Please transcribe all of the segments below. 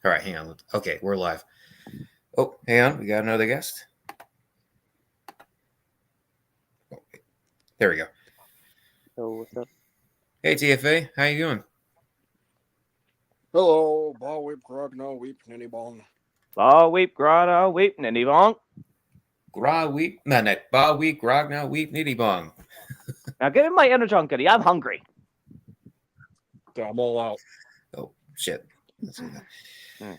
All right, hang on. Okay, we're live. Oh, hang on. We got another guest. There we go. So what's up? Hey, TFA. How you doing? Hello, ball whip, grog, no weep, ninny bong. Ba weep, grana weep, ninny bonk. Gra weep, nanet. Ba weep, grog now weep, nitty bong. Now give me my inner junkie. I'm hungry. I'm all out. Oh, shit. Let's see that. Hmm.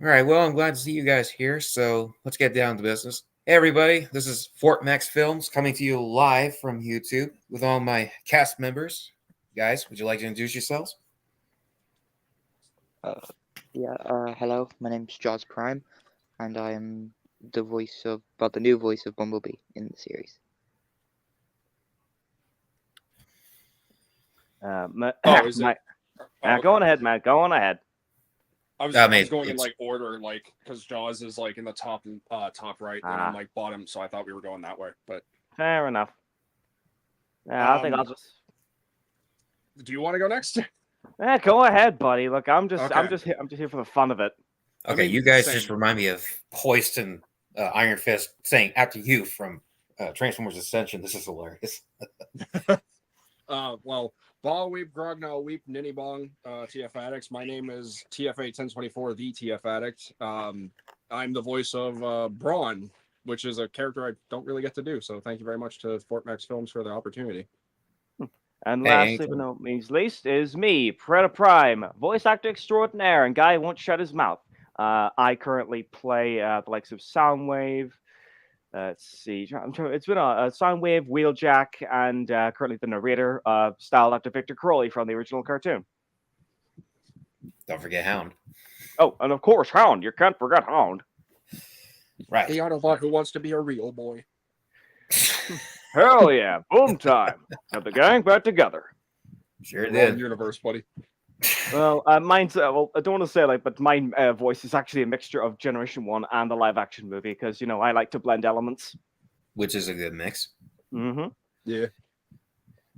All right, well, I'm glad to see you guys here. So let's get down to business. Hey, everybody. This is Fort Max Films coming to you live from YouTube with all my cast members. Guys, would you like to introduce yourselves? Hello, my name's Jaws Prime, and I am the new voice of Bumblebee in the series. Is it? Go on ahead, man. Go on ahead. I was going in like order, like because Jaws is like in the top right, and I'm like bottom, so I thought we were going that way. But fair enough. Yeah, I think I'll just. Do you want to go next? Go ahead, buddy. Look, I'm just Okay. I'm just here for the fun of it. Okay, you guys just remind me of Hoist and Iron Fist saying "after you" from Transformers Ascension. This is hilarious. Well, ball weep, grog, no weep, ninny bong, TF Addicts. My name is TFA 1024, the TF Addict. I'm the voice of Brawn, which is a character I don't really get to do. So thank you very much to Fort Max Films for the opportunity. And lastly but not means least is me, Predator Prime, voice actor extraordinaire, and guy who won't shut his mouth. I currently play the likes of Soundwave. Let's see. It's been a Soundwave, Wheeljack, and currently the narrator, styled after Victor Crowley from the original cartoon. Don't forget Hound. Oh, and of course, Hound. You can't forget Hound. Right. The Autobot who wants to be a real boy. Hell yeah. Boom time. Got the gang back together. Sure did. Wrong universe, buddy. Well, mine's, well, I don't want to say like, but my voice is actually a mixture of Generation 1 and the live action movie because, you know, I like to blend elements. Which is a good mix. Mm-hmm. Yeah.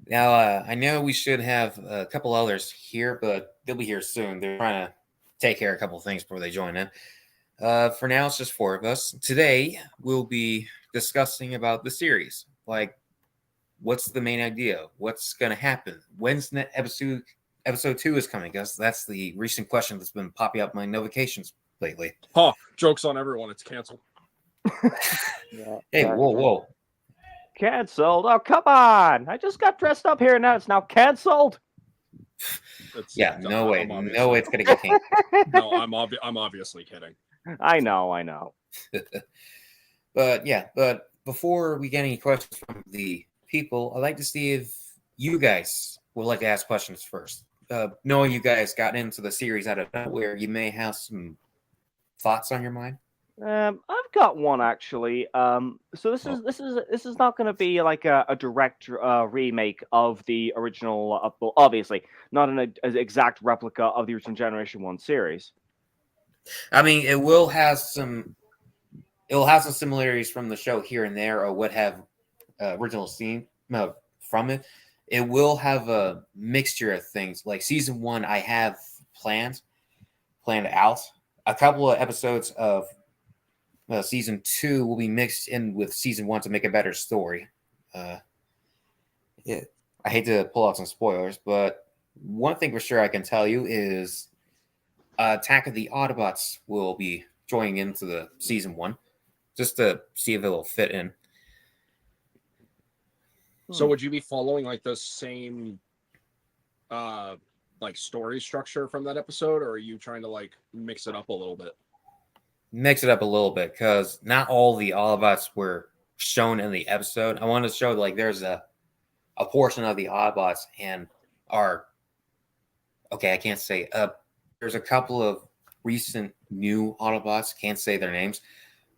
Now, I know we should have a couple others here, but they'll be here soon. They're trying to take care of a couple things before they join in. For now, it's just four of us. Today, we'll be discussing about the series. Like, what's the main idea? What's going to happen? When's the episode 2 is coming? Because that's the recent question that's been popping up my notifications lately. Huh. Joke's on everyone. It's canceled. Hey, whoa. Cancelled? Oh, come on. I just got dressed up here and now it's now canceled. No way it's going to get canceled. No, I'm obviously kidding. I know. But before we get any questions from the people, I'd like to see if you guys would like to ask questions first. Knowing you guys got into the series out of nowhere, you may have some thoughts on your mind. I've got one actually. So this is not going to be like a direct remake of the original. Well, obviously, not an exact replica of the original Generation 1 series. I mean, it will have some similarities from the show here and there, or what have original scene from it. It will have a mixture of things. Like season 1, I have planned out. A couple of episodes of season 2 will be mixed in with season 1 to make a better story. I hate to pull out some spoilers, but one thing for sure I can tell you is Attack of the Autobots will be joining into the season 1, just to see if it will fit in. So would you be following like the same like story structure from that episode, or are you trying to like mix it up a little bit? Mix it up a little bit, because not all the Autobots were shown in the episode. I want to show like there's a portion of the Autobots and I can't say there's a couple of recent new Autobots, can't say their names,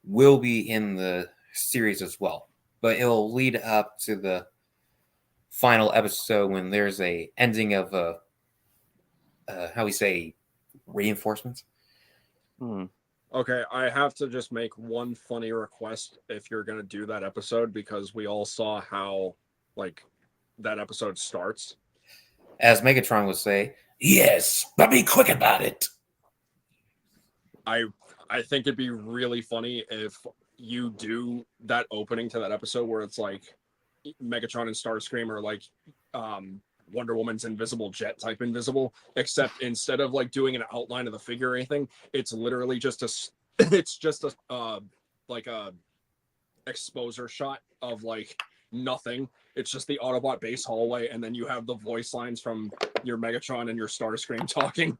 will be in the series as well. But it'll lead up to the final episode when there's a ending of reinforcements. Okay, I have to just make one funny request if you're gonna do that episode, because we all saw how like that episode starts. As Megatron would say, yes, but be quick about it. I think it'd be really funny if you do that opening to that episode where it's like Megatron and Starscream are like Wonder Woman's invisible jet type invisible, except instead of like doing an outline of the figure or anything, it's literally just it's just a like a exposure shot of like nothing. It's just the Autobot base hallway, and then you have the voice lines from your Megatron and your Starscream talking.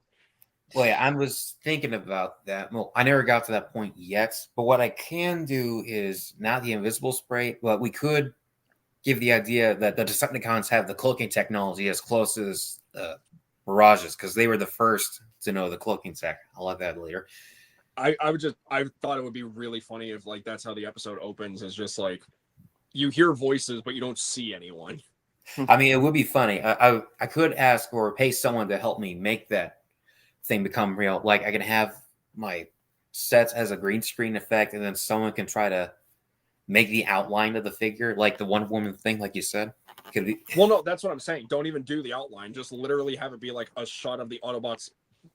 Well, yeah, I was thinking about that. Well, I never got to that point yet, but what I can do is not the invisible spray, but we could give the idea that the Decepticons have the cloaking technology as close as Mirages, because they were the first to know the cloaking tech. I'll let that later. I thought it would be really funny if like that's how the episode opens, is just like you hear voices but you don't see anyone. I mean, it would be funny. I could ask or pay someone to help me make that thing become real. Like I can have my sets as a green screen effect, and then someone can try to make the outline of the figure, like the Wonder Woman thing, like you said. Could be... Well, no, that's what I'm saying. Don't even do the outline. Just literally have it be like a shot of the Autobots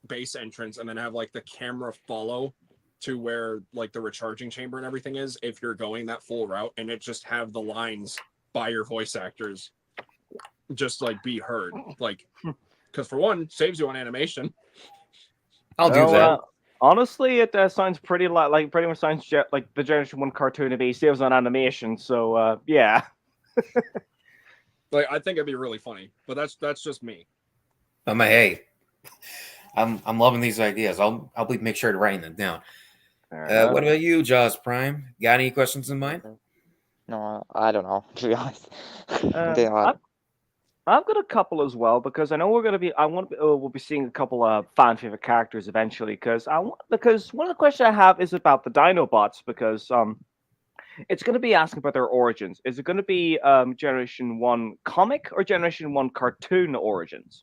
base entrance, and then have like the camera follow to where like the recharging chamber and everything is, if you're going that full route, and it just have the lines by your voice actors just like be heard, like, because for one, saves you on animation. I'll do that. Honestly, it sounds pretty like pretty much sounds like the Generation 1 cartoon to be saves on animation. So yeah. Like I think it'd be really funny, but that's just me. Hey, I'm loving these ideas. I'll make sure to write them down. What about you, Jaws Prime? Got any questions in mind? No, I don't know, to be honest. I've got a couple as well, because I know we'll be seeing a couple of fan favorite characters eventually. Because one of the questions I have is about the Dinobots, because it's going to be asking about their origins. Is it going to be Generation 1 comic or Generation 1 cartoon origins?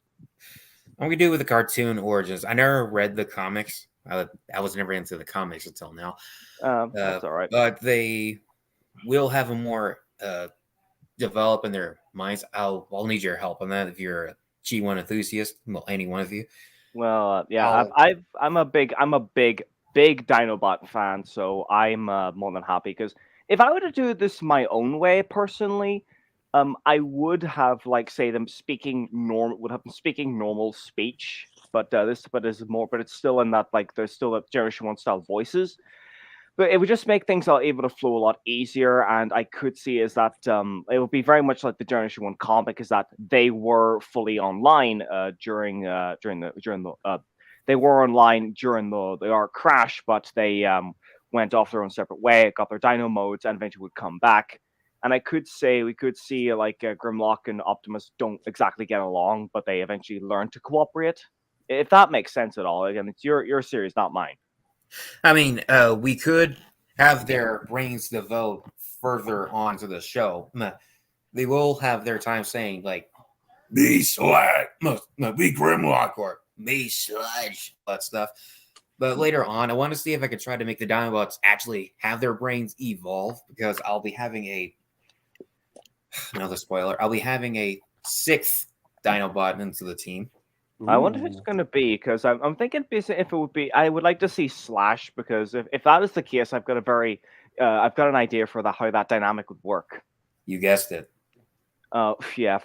I'm gonna do with the cartoon origins. I never read the comics. I was never into the comics until now. That's all right. But they will have a more develop in their minds. I'll need your help on that if you're a G1 enthusiast. Well, any one of you. Well, yeah, I'm a big Dinobot fan, so I'm more than happy, because if I were to do this my own way personally, I would have like say them speaking normal speech, but it's still in that like there's still a Generation 1 style voices. But it would just make things able to flow a lot easier, and I could see is that it would be very much like the Generation 1 comic, is that they were fully online during they were online during the arc crash, but they went off their own separate way, got their dino modes, and eventually would come back. And we could see like Grimlock and Optimus don't exactly get along, but they eventually learn to cooperate. If that makes sense at all. Again, it's your series, not mine. I mean, we could have their brains devote further on to the show. They will have their time saying, like, me Sludge, be Grimlock, or me Sludge, that stuff. But later on, I want to see if I could try to make the Dinobots actually have their brains evolve, because I'll be having another spoiler, I'll be having a 6th Dinobot into the team. I wonder if it's going to be, because I'm thinking if it would be, I would like to see Slash, because if that is the case, I've got an idea for how that dynamic would work. You guessed it. Yeah.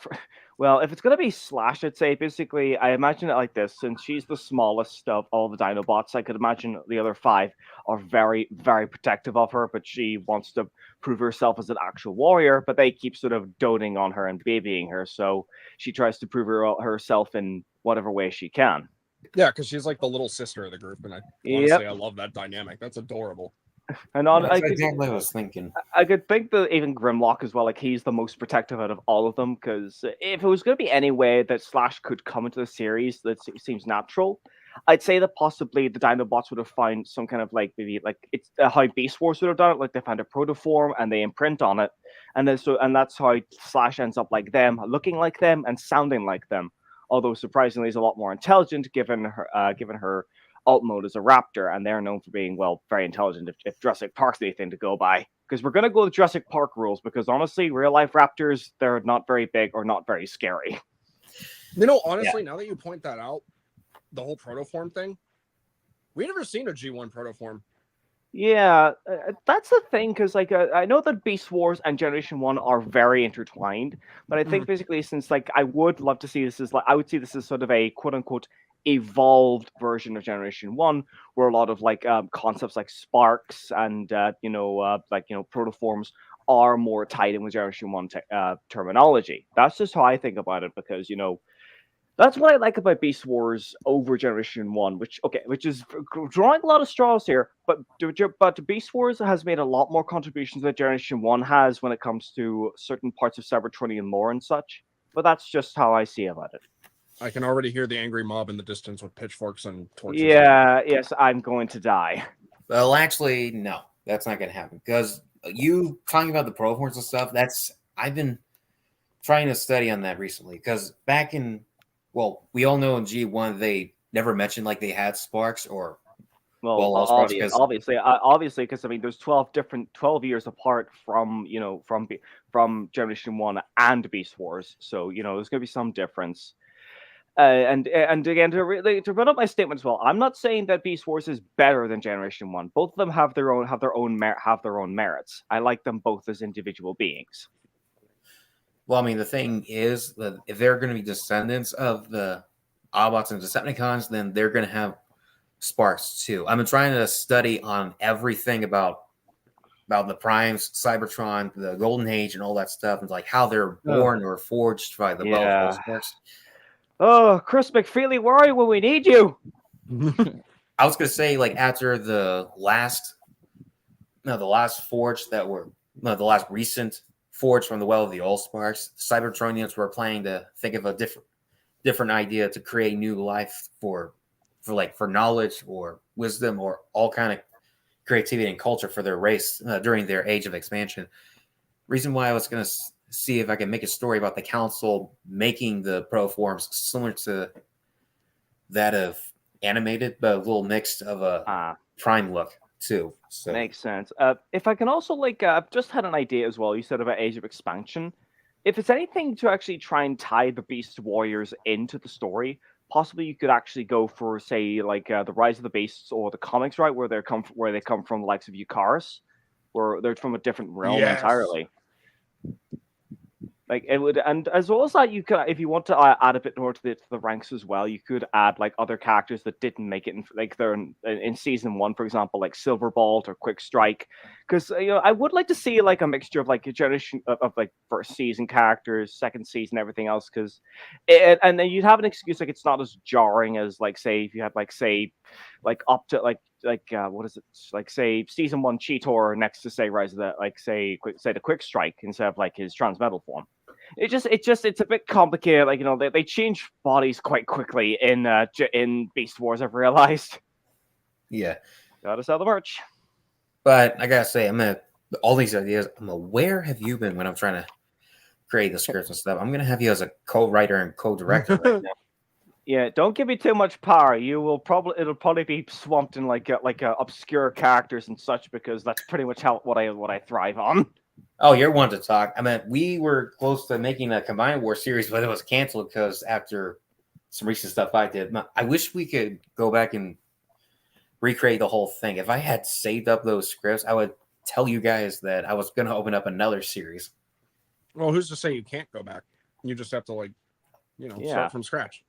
Well, if it's going to be Slash, I'd say basically, I imagine it like this. Since she's the smallest of all the Dinobots, I could imagine the other 5 are very, very protective of her, but she wants to prove herself as an actual warrior, but they keep sort of doting on her and babying her, so she tries to prove herself in whatever way she can. Yeah, because she's like the little sister of the group, and honestly, I love that dynamic. That's adorable. And I was thinking. I could think that even Grimlock as well, like he's the most protective out of all of them, because if it was going to be any way that Slash could come into the series that seems natural, I'd say that possibly the Dinobots would have found some kind of like maybe like it's how Beast Wars would have done it, like they found a protoform and they imprint on it, and that's how Slash ends up like them, looking like them and sounding like them. Although surprisingly, is a lot more intelligent given her alt mode is a raptor, and they're known for being, well, very intelligent if Jurassic Park's anything to go by. Because we're going to go with Jurassic Park rules, because honestly, real life raptors, they're not very big or not very scary. You know, honestly, now that you point that out, the whole protoform thing, We never seen a G1 protoform. Yeah, that's the thing, because like I know that Beast Wars and Generation One are very intertwined, but I think basically since like I would love to see this as like I would see this as sort of a quote unquote evolved version of Generation One, where a lot of like concepts like sparks and protoforms are more tied in with Generation One terminology. That's just how I think about it, because that's what I like about Beast Wars over Generation One, which is drawing a lot of straws here. But Beast Wars has made a lot more contributions than Generation One has when it comes to certain parts of Cybertronian lore and such. But that's just how I see about it. I can already hear the angry mob in the distance with pitchforks and torches. Yeah, yes, I'm going to die. Well, actually, no, that's not going to happen because you talking about the proforms and stuff. I've been trying to study on that recently because back in, well, we all know in G1 they never mentioned like they had sparks or all sparks because obviously, because I mean, there's 12 years apart from from Generation One and Beast Wars, so there's going to be some difference. And again, to run up my statement as well, I'm not saying that Beast Wars is better than Generation One. Both of them have their own merits. I like them both as individual beings. Well, I mean, the thing is that if they're going to be descendants of the Autobots and Decepticons, then they're going to have sparks too. I've been trying to study on everything about the Primes, Cybertron, the Golden Age, and all that stuff, and like how they're born or forged by the well of those sparks. Oh, Chris McFeely, where are you when we need you? I was gonna say, like after the last forge the last recent forge from the well of the Allsparks, Cybertronians were planning to think of a different idea to create new life for knowledge or wisdom or all kind of creativity and culture for their race during their age of expansion. Reason why I was gonna see if I can make a story about the council making the proforms similar to that of animated, but a little mixed of a prime look too. So makes sense. If I can also I've just had an idea as well. You said about Age of Expansion. If it's anything to actually try and tie the Beast Warriors into the story, possibly you could actually go for say the Rise of the Beasts or the comics, right, where they come from the likes of Eucharis, where they're from a different realm entirely. Like it would, and as well as that, you could, if you want to add a bit more to the ranks as well, you could add like other characters that didn't make it, they're in season one, for example, like Silverbolt or Quick Strike, because I would like to see like a mixture of like a generation of like first season characters, second season, everything else, because and then you'd have an excuse like it's not as jarring as like say if you had like up to what is it, like say season one Cheetor next to say Rise of the the Quick Strike instead of like his Transmetal form. It's a bit complicated. Like they change bodies quite quickly in Beast Wars. I've realized. Yeah, gotta sell the merch. But I gotta say, all these ideas. Where have you been when I'm trying to create the scripts and stuff? I'm gonna have you as a co-writer and co-director right now. Yeah, don't give me too much power. It'll probably be swamped in like obscure characters and such, because that's pretty much what I thrive on. Oh, you're one to talk. We were close to making a Combined War series, but it was canceled because after some recent stuff I did. I wish we could go back and recreate the whole thing. If I had saved up those scripts, I would tell you guys that I was going to open up another series. Well, who's to say you can't go back? You just have to start from scratch.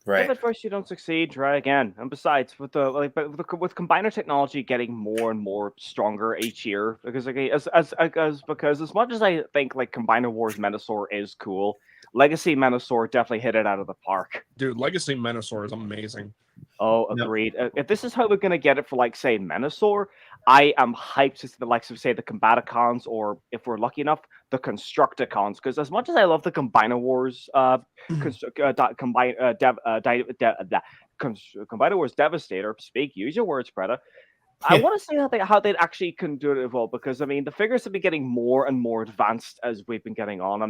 Right. If at first you don't succeed, try again. And besides, with with combiner technology getting more and more stronger each year, because as much as I think like Combiner Wars Menasor is cool, Legacy Menasor definitely hit it out of the park. Dude, Legacy Menasor is amazing. Oh, agreed. No. If this is how we're gonna get it for say Menasor, I am hyped to see the likes of say the Combaticons, or if we're lucky enough, the Constructicons. Because as much as I love the Combiner Wars, Combiner Wars Devastator. Use your words, Preda. I want to see how they actually can do it as well, because the figures have been getting more and more advanced as we've been getting on.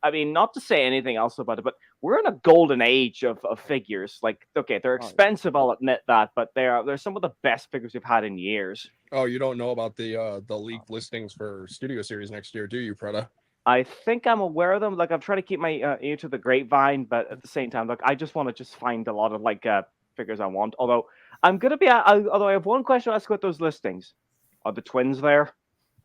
Not to say anything else about it, but we're in a golden age of figures. They're expensive, I'll admit that, but they're some of the best figures we've had in years. Oh, you don't know about the leaked listings for Studio Series next year, do you, Preda? I think I'm aware of them. I'm trying to keep my ear to the grapevine, but at the same time, I just want to find a lot of figures I want. Although I'm gonna be, although I have one question to ask about those listings: are the twins there?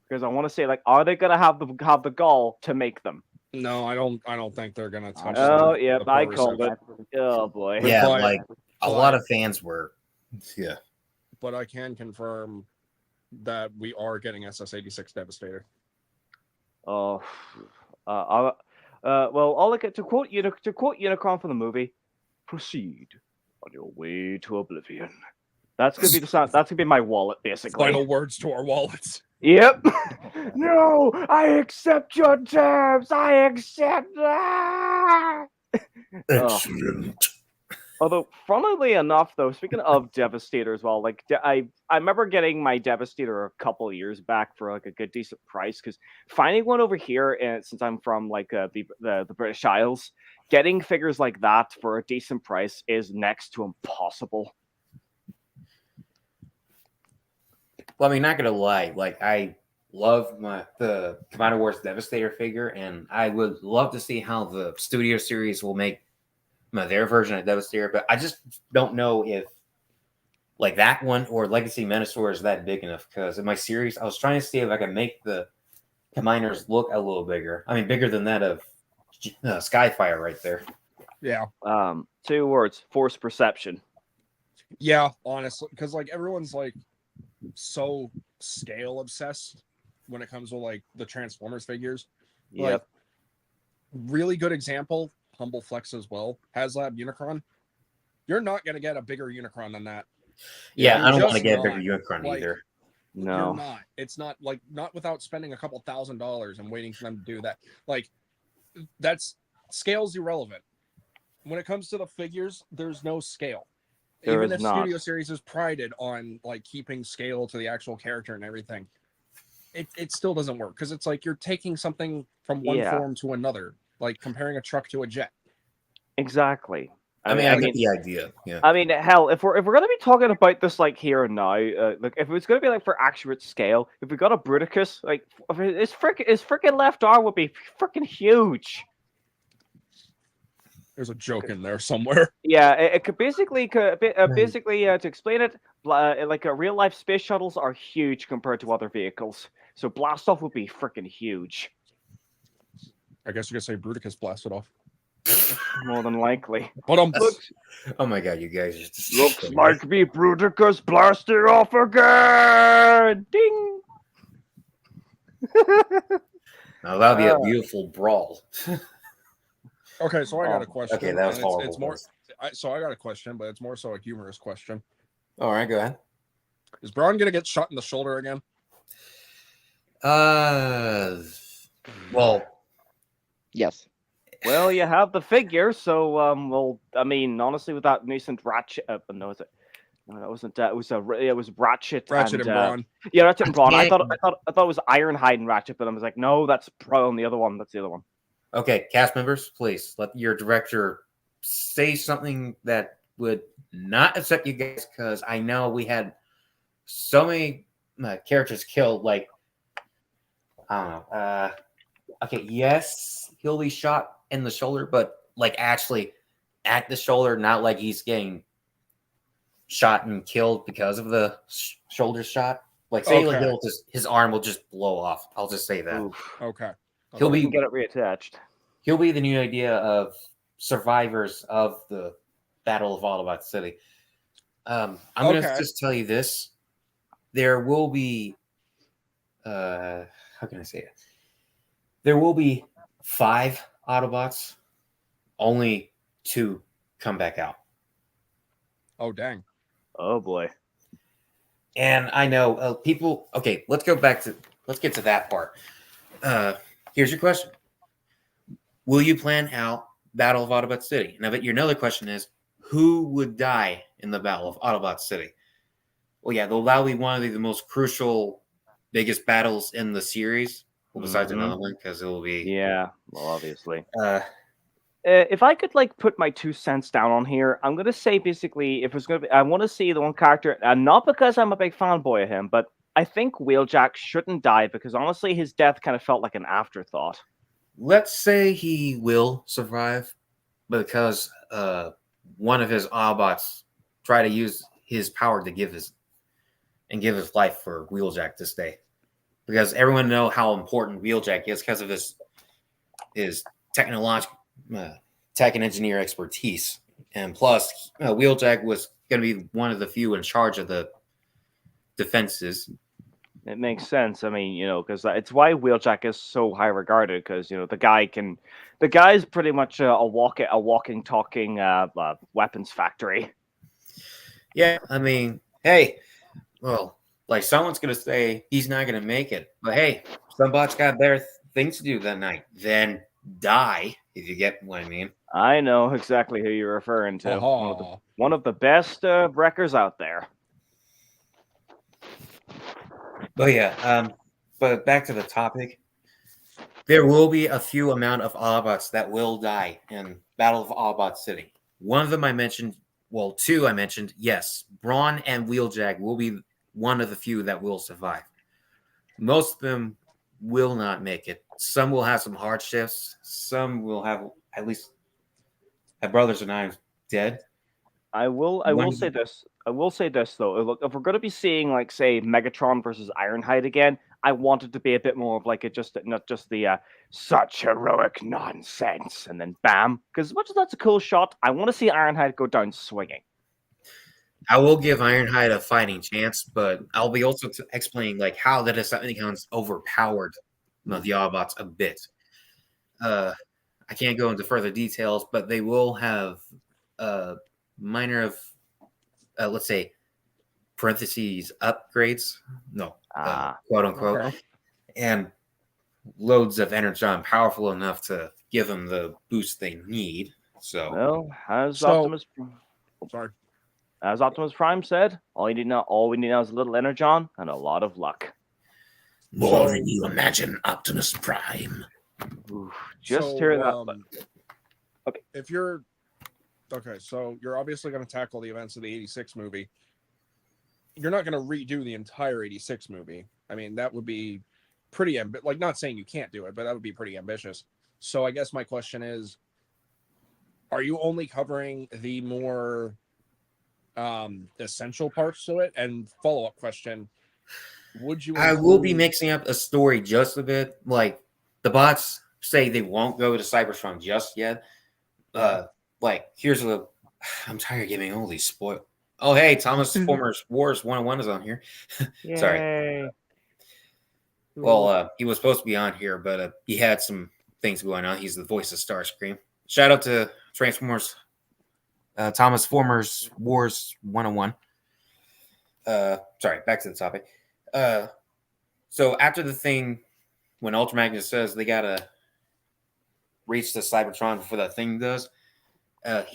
Because I want to say, like, are they gonna have the gall to make them? No, I don't think they're gonna touch. Oh, the, yep, the I pro called it. reception. Oh boy. Yeah, But- like a lot of fans were. Yeah. But I can confirm that we are getting SS86 Devastator. Oh, well, all I get to quote Unicron from the movie: "Proceed on your way to oblivion." That's gonna be the sound. That's gonna be my wallet, basically. Final words to our wallets. Yep. No, I accept your terms. I accept that. Excellent. Although, funnily enough, though, speaking of Devastator as well, like I remember getting my Devastator a couple of years back for like a good decent price, because finding one over here, and since I'm from like the British Isles, getting figures like that for a decent price is next to impossible. Well, I mean, not gonna lie, like I love the Commander Wars Devastator figure, and I would love to see how the Studio Series will make their version of Devastator, but I just don't know if like that one or Legacy Menasor is that big enough, because in my series I was trying to see if I can make the Commanders look a little bigger. I mean, bigger than that of Skyfire right there. Yeah. 2 words: force perception. Yeah, honestly, because like everyone's like so scale obsessed when it comes to like the Transformers figures. Yep. Like, really good example, Humble Flex as well. HasLab Unicron. You're not gonna get a bigger Unicron than that. Yeah, You're I don't want to just get a not. bigger Unicron Like, either. No. You're not. It's not like not without spending a couple $1,000s and waiting for them to do that. Like, that's scale's irrelevant. When it comes to the figures, there's no scale. There Even is if not. Studio Series is prided on like keeping scale to the actual character and everything, it still doesn't work, because it's like you're taking something from one Yeah. form to another, like comparing a truck to a jet. Exactly. I mean, I get the idea. Yeah. I mean, hell, if we're gonna be talking about this like here and now, like if it's gonna be like for accurate scale, if we got a Bruticus, like his freaking left arm would be freaking huge. There's a joke in there somewhere. Yeah, it could basically to explain it, like real life space shuttles are huge compared to other vehicles, so blast off would be freaking huge. I guess you could say Bruticus blasted off. More than likely. But Oh my god, you guys are just Looks like me Bruticus blasted off again. Ding. Now that'll be a beautiful brawl. okay, so I got a question. Okay, that was and horrible. It's more. So I got a question, but it's more so a humorous question. All right, go ahead. Is Braun gonna get shot in the shoulder again? Well, Yes. Well, you have the figure, so well, I mean, honestly, with that nascent Ratchet, no, is it? No, that wasn't. It was Ratchet. Ratchet and Braun. Yeah, Ratchet and Braun. I can't- thought it was Ironhide and Ratchet, but I was like, no, that's Braun. The other one. That's the other one. okay, cast members, please let your director say something that would not upset you guys, because I know we had so many characters killed. Like, I don't know. Okay, yes, he'll be shot in the shoulder, but like actually at the shoulder, not like he's getting shot and killed because of the shoulder shot. Like, say, like Okay. his arm will just blow off. I'll just say that. Oof. Okay. He'll We be can get it reattached. he'll be the new idea of survivors of the Battle of Autobot City. I'm going to Okay. just tell you this. There will be, how can I say it? There will be 5 Autobots, only 2 come back out. Oh dang. Oh boy. And I know people, okay, let's get to that part. Here's your question. Will you plan out Battle of Autobot City? Now, but your another question is, who would die in the Battle of Autobot City? Well, yeah, that'll be one of the most crucial, biggest battles in the series. Well, besides another one, because it will be. Yeah. Well, obviously. If I could like put my 2 cents down on here, I'm gonna say basically, if it's gonna be, I want to see the one character, and not because I'm a big fanboy of him, but I think Wheeljack shouldn't die, because honestly, his death kind of felt like an afterthought. Let's say he will survive because one of his Autobots try to use his power to give his life for Wheeljack to stay, because everyone know how important Wheeljack is because of his technological tech and engineer expertise, and plus Wheeljack was going to be one of the few in charge of the defenses. It makes sense. I mean, because it's why Wheeljack is so high regarded. Because the guy's pretty much a walking, talking weapons factory. Yeah, I mean, hey, well, like someone's gonna say he's not gonna make it, but hey, some bot's got better things to do that night than die. If you get what I mean. I know exactly who you're referring to. One of the best wreckers out there. But yeah, but back to the topic. There will be a few amount of Autobots that will die in Battle of Autobot City. One of them I mentioned, well, two I mentioned. Yes, Brawn and Wheeljack will be one of the few that will survive. Most of them will not make it. Some will have some hardships. Some will have at least have brothers or knives dead. I will say this. I will say this though. Look, if we're going to be seeing like say Megatron versus Ironhide again, I want it to be a bit more of like not just the such heroic nonsense and then bam. Because as much as that's a cool shot, I want to see Ironhide go down swinging. I will give Ironhide a fighting chance, but I'll be also explaining like how the Decepticons overpowered the Autobots a bit. I can't go into further details, but they will have minor of let's say parentheses upgrades, quote unquote, Okay. and loads of energon powerful enough to give them the boost they need. So Well, as Sorry. Optimus Prime said, all we need now is a little energon and a lot of luck. more than you imagine, Optimus Prime. Oof, just hear that. Okay. If you're okay, so you're obviously going to tackle the events of the '86 movie. You're not going to redo the entire '86 movie. I mean, that would be pretty like not saying you can't do it, but that would be pretty ambitious. So I guess my question is, are you only covering the more essential parts to it? And follow-up question, would you I will be mixing up a story just a bit. Like the bots say they won't go to Cybertron just yet. Like here's I'm tired of giving all these spoil. Oh hey, Thomas Transformers Wars 101 is on here. Sorry. Well, he was supposed to be on here, but he had some things going on. He's the voice of Starscream. Shout out to Transformers Thomas Transformers Wars 101. Sorry, back to the topic. So after the thing, when Ultra Magnus says they gotta reach the Cybertron before that thing does,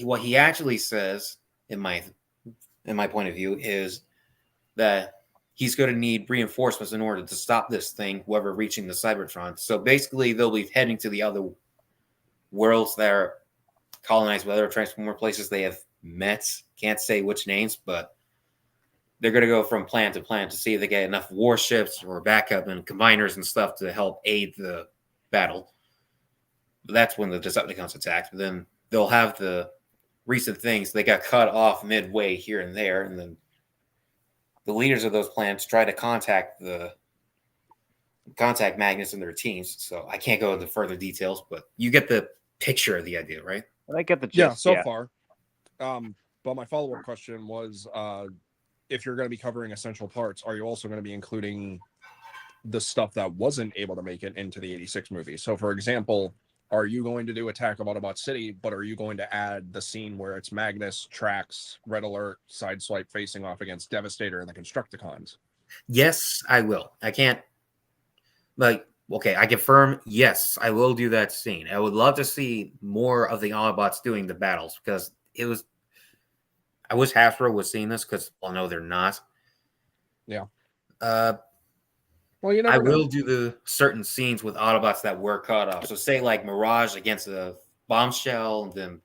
what he actually says, in my point of view, is that he's going to need reinforcements in order to stop this thing, whoever reaching the Cybertron. So basically, they'll be heading to the other worlds that are colonized by other Transformer places they have met. Can't say which names, but they're going to go from planet to planet to see if they get enough warships or backup and combiners and stuff to help aid the battle. But that's when the Decepticons attacked. But then they'll have the recent things. They got cut off midway here and there, and then the leaders of those planets try to contact Magnus and their teams. So I can't go into further details, but you get the picture of the idea, right? I get the gist. Yeah, so far. But my follow-up question was, if you're going to be covering essential parts, are you also going to be including the stuff that wasn't able to make it into the '86 movie? So, for example, are you going to do Attack of Autobot City, but are you going to add the scene where it's Magnus, Trax, Red Alert, Sideswipe facing off against Devastator and the Constructicons? Yes, I will. I can't, like, okay, I confirm, yes, I will do that scene. I would love to see more of the Autobots doing the battles, because I wish Hasbro was seeing this, because, well, no, they're not. Yeah. Well, I will do the certain scenes with Autobots that were cut off. So say like Mirage against a Bombshell, and then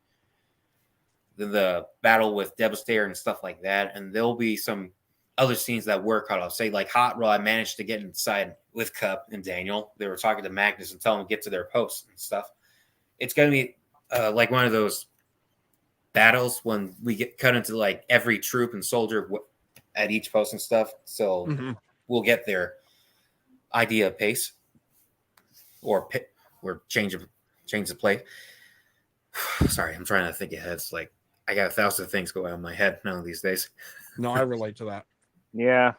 the battle with Devastator and stuff like that. And there'll be some other scenes that were cut off. Say like Hot Rod managed to get inside with Cup and Daniel. They were talking to Magnus and telling him to get to their posts and stuff. It's going to be like one of those battles when we get cut into like every troop and soldier at each post and stuff. So we'll get their idea of pace or change of play. Sorry, I'm trying to think ahead. It's like I got 1,000 things going on in my head now these days. No, I relate to that. Yeah.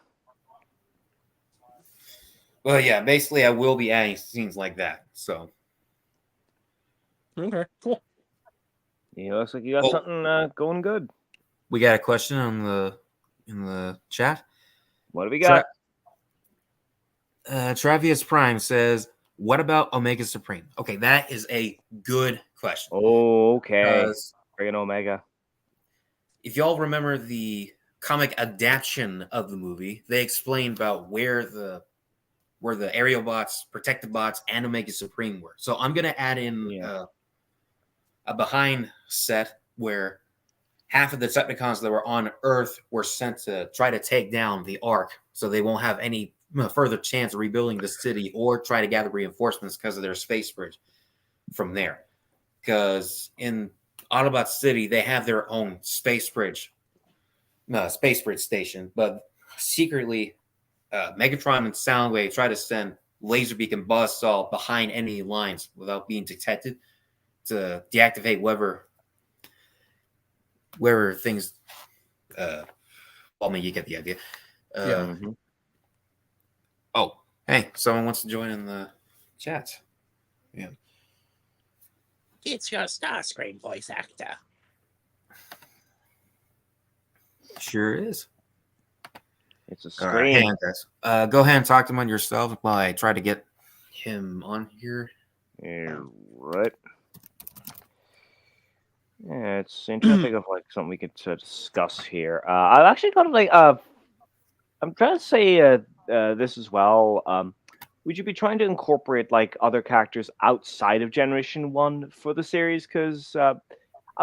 Well, yeah, basically I will be adding scenes like that. So Okay, cool. Yeah, looks like you got something going good. We got a question in the chat. What do we got? Travius Prime says, "What about Omega Supreme?" Okay, that is a good question. Oh, okay. Bring in Omega. If y'all remember the comic adaptation of the movie, they explained about where the aerial bots, protective bots, and Omega Supreme were. So I'm gonna add in a behind set where half of the Decepticons that were on Earth were sent to try to take down the Ark, so they won't have any further chance of rebuilding the city or try to gather reinforcements because of their space bridge from there. Because in Autobot City, they have their own space bridge station, but secretly, Megatron and Soundwave try to send Laserbeak and Buzzsaw behind enemy lines without being detected to deactivate wherever things. You get the idea. Oh, hey, someone wants to join in the chat. Yeah. It's your Starscream voice actor. Sure is. It's a screen. Right, guys. Go ahead and talk to him on yourself while I try to get him on here. Yeah, right. Yeah, it's interesting of like something we could discuss here. I've actually got like I'm trying to say this as well. Would you be trying to incorporate like other characters outside of Generation 1 for the series? Because I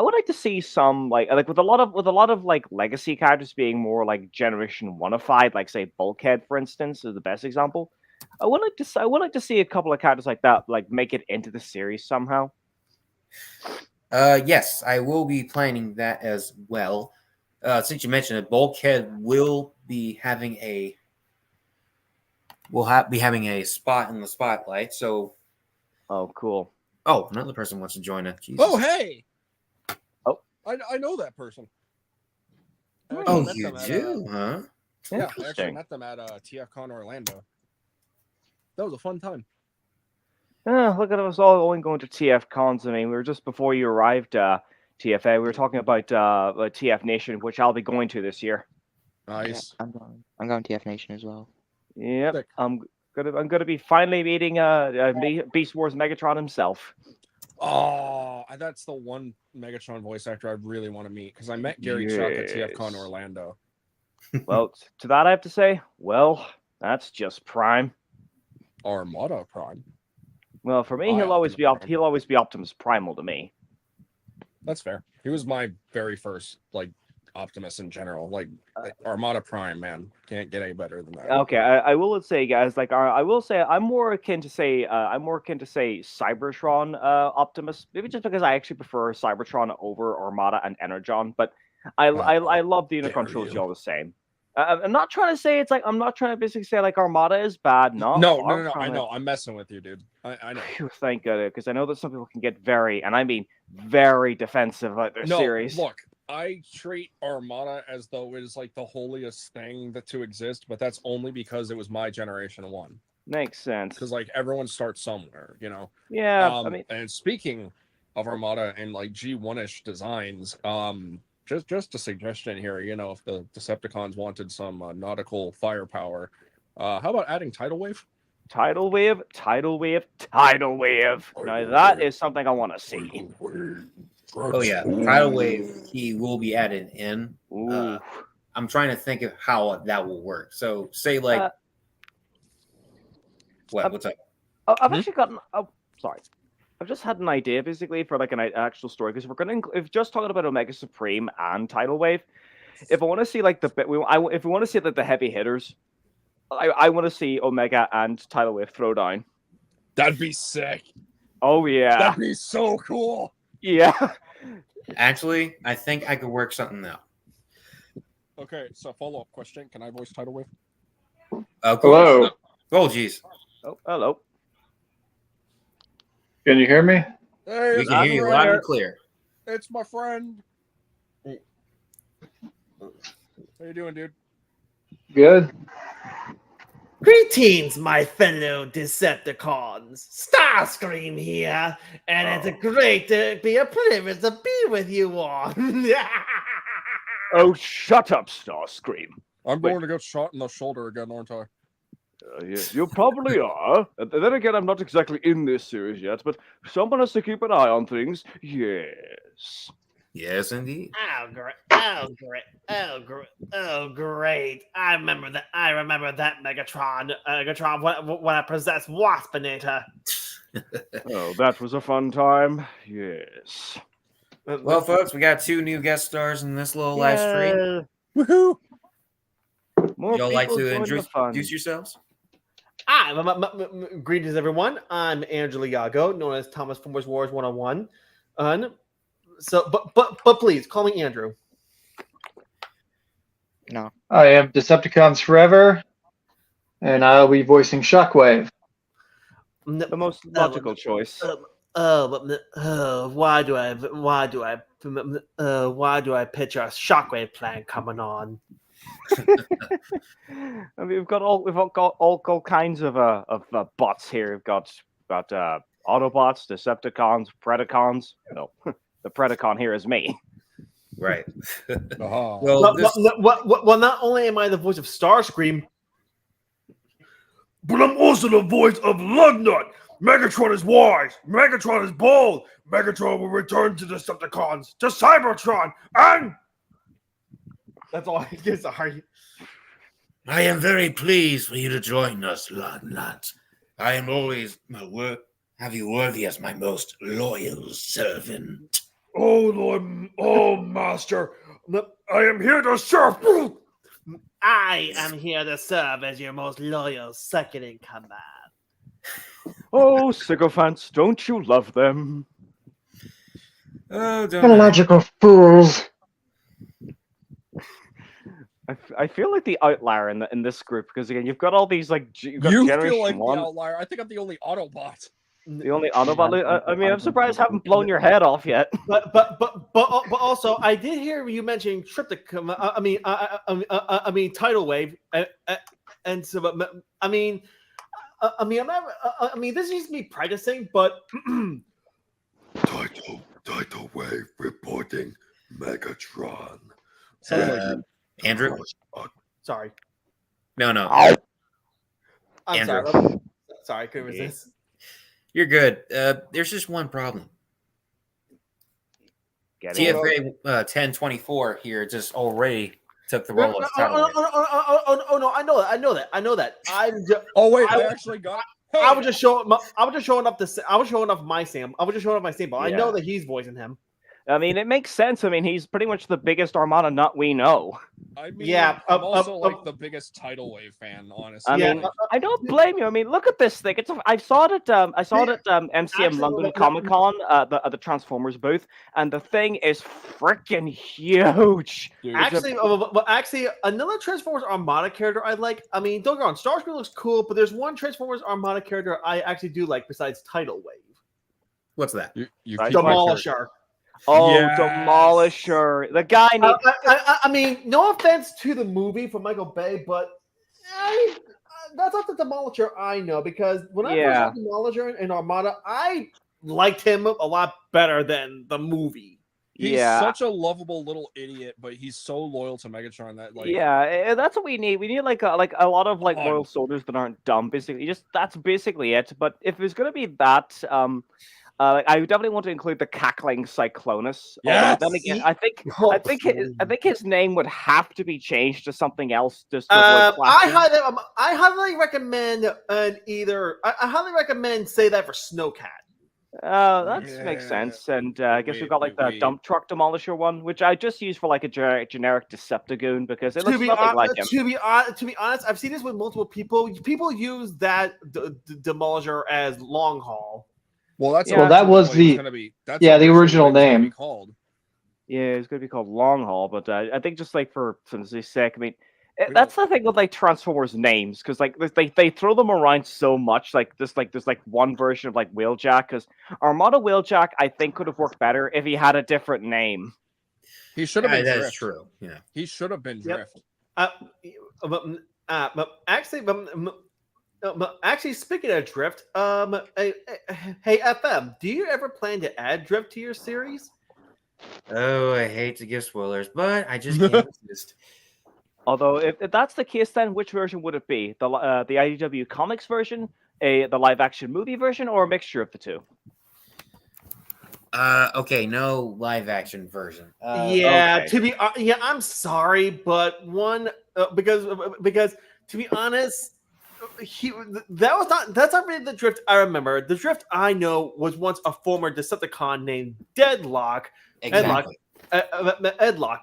would like to see some like with a lot of like legacy characters being more like Generation 1ified, like say Bulkhead, for instance, is the best example. I would like to see a couple of characters like that like make it into the series somehow. Yes, I will be planning that as well. Since you mentioned it, Bulkhead will be having a spot in the spotlight. So, oh, cool. Oh, another person wants to join us. Jesus. Oh, hey. Oh, I know that person. Oh, you do, huh? Yeah, I actually met them at TFCon Orlando. That was a fun time. Look at us all only going to TF cons. I mean, we were just before you arrived, TFA. We were talking about TF Nation, which I'll be going to this year. Nice. Yeah, I'm going to TF Nation as well. Yep. Sick. I'm gonna be finally meeting Beast Wars Megatron himself. Oh, that's the one Megatron voice actor I really want to meet because I met Gary Chuck at TFCon Orlando. Well, to that I have to say, well, that's just Prime. Armada Prime. Well, for me, he'll always be Optimus Primal to me. That's fair. He was my very first like Optimus in general. Like Armada Prime, man, can't get any better than that. Okay, I will say, guys, like I will say, I'm more akin to say Cybertron Optimus. Maybe just because I actually prefer Cybertron over Armada and Energon, but I love the Unicron trilogy all the same. I'm not trying to say I'm not trying to basically say like Armada is bad. No. I know. I'm messing with you, dude. I know. Thank God, because I know that some people can get very, and I mean very defensive about their series. Look, I treat Armada as though it is like the holiest thing to exist, but that's only because it was my Generation 1. Makes sense. Because like everyone starts somewhere, you know. Yeah. And speaking of Armada and like G1-ish designs, just a suggestion here, you know, if the Decepticons wanted some nautical firepower, how about adding Tidal Wave? Tidal Wave. Now that is something I want to see. Oh yeah, Tidal Wave. He will be added in. I'm trying to think of how that will work. So say like, what's up? I've actually gotten. Oh, sorry. I've just had an idea basically for like an actual story because if just talking about Omega Supreme and Tidal Wave, if I want to see like if we want to see like the heavy hitters, I want to see Omega and Tidal Wave throw down. That'd be sick. Oh yeah, that'd be so cool. Yeah, Actually, I think I could work something out. Okay, so follow-up question. Can I voice Tidal Wave? Of course. Hello. Oh, jeez. Oh, hello. Can you hear me? Hey, We it's can my hear you friend. loud and clear. It's my friend. How you doing, dude? Good. Greetings, my fellow Decepticons. Starscream here, and it's a great to be a privilege to be with you all. Oh, shut up, Starscream. I'm Wait. going to get shot in the shoulder again, aren't I? You probably are. Then again, I'm not exactly in this series yet, but someone has to keep an eye on things. Yes. Yes, indeed. Oh, great! Oh, great! Oh, great! Oh, great! I remember that. Megatron when I possessed Waspinator. Oh, that was a fun time. Yes. Well, folks, we got 2 new guest stars in this little live stream. Yeah. Woohoo! More Y'all like people to join the fun. introduce yourselves? Greetings, everyone. I'm Angela Yago, known as Thomas from Wars 101. But please call me Andrew. No. I am Decepticons Forever, and I'll be voicing Shockwave. The most logical choice. Why do I picture a Shockwave plan coming on? I mean, we've got all kinds of bots here. We've got Autobots, Decepticons, Predacons. No, the Predacon here is me. Right. Uh-huh. Well, not only am I the voice of Starscream, but I'm also the voice of Lugnut. Megatron is wise. Megatron is bold. Megatron will return to the Decepticons, to Cybertron, and that's all I can. Sorry. I am very pleased for you to join us, Lugnut. I am always have you worthy as my most loyal servant. Oh Lord, oh Master, I am here to serve. I am here to serve as your most loyal second in command. Oh, sycophants, don't you love them? Oh, don't I? Illogical fools. I feel like the outlier in this group because again you've got all these you've got You Generation feel like 1. the outlier. I think I'm the only Autobot. The only Autobot. I mean, I'm surprised I haven't blown your head off yet. But also, I did hear you mentioning Tripticum. I mean Tidal Wave, and so I mean, this is me practicing, but Tidal Wave reporting Megatron. Andrew? sorry, No. I'm Andrew. sorry. Sorry, I couldn't resist. You're good. There's just one problem. TFA 1024 here just already took the role of Tidal Wave. Oh no! I know that. Oh wait, I I- actually got. I was just showing off my sample. I know Yeah. that he's voicing him. I mean, it makes sense. I mean, he's pretty much the biggest Armada nut we know. I mean, Yeah, I'm also like the biggest Tidal Wave fan, honestly. I mean, I don't blame you. I mean, look at this thing. I saw it at MCM Actually, London Comic Con, at the Transformers booth, and the thing is freaking huge. Dude, Actually, another Transformers Armada character I like. I mean, don't get on. Starscream looks cool, but there's one Transformers Armada character I actually do like besides Tidal Wave. What's that? you Right. keep my Demolisher. Oh, Yes. Demolisher! The guy needs. I mean, no offense to the movie from Michael Bay, but that's not the Demolisher I know because when I Yeah. first saw Demolisher in Armada, I liked him a lot better than the movie. He's Yeah. such a lovable little idiot, but he's so loyal to Megatron that like That's what we need. We need like a lot of Come on. loyal soldiers that aren't dumb. Basically, that's basically it. But if there's gonna be that, I definitely want to include the cackling Cyclonus. Yes! Then again, I think his name would have to be changed to something else. Just to avoid I clashing. highly recommend I highly recommend say that for Snowcat. That makes Yeah. sense. And I guess we've got like the Wait. dump truck demolisher one, which I just use for like a generic Decepticon because it To looks be, nothing like him. to be honest, I've seen this with multiple people. People use that Demolisher as long haul. Well, that's Yeah. Well, that was originally the- gonna be, that's yeah, the originally original what it was gonna be name. called. Yeah, it's gonna be called Long Haul, but I think just like for simplicity's sake, I mean, We that's the thing with like Transformers names, because like they throw them around so much. Like there's like one version of like Wheeljack, because Armada Wheeljack I think could have worked better if he had a different name. He should have been That is Drift. true. Yeah. He should have been Yep. Drift. Actually, speaking of Drift, hey FM, do you ever plan to add Drift to your series? Oh, I hate to give spoilers, but I just can't resist. Although if that's the case, then which version would it be? The IDW comics version, the live action movie version, or a mixture of the two? Okay, no live action version. Yeah, Okay. yeah, I'm sorry, but one because to be honest, that's not really the Drift I remember. The Drift I know was once a former Decepticon named Deadlock, Exactly. Edlock,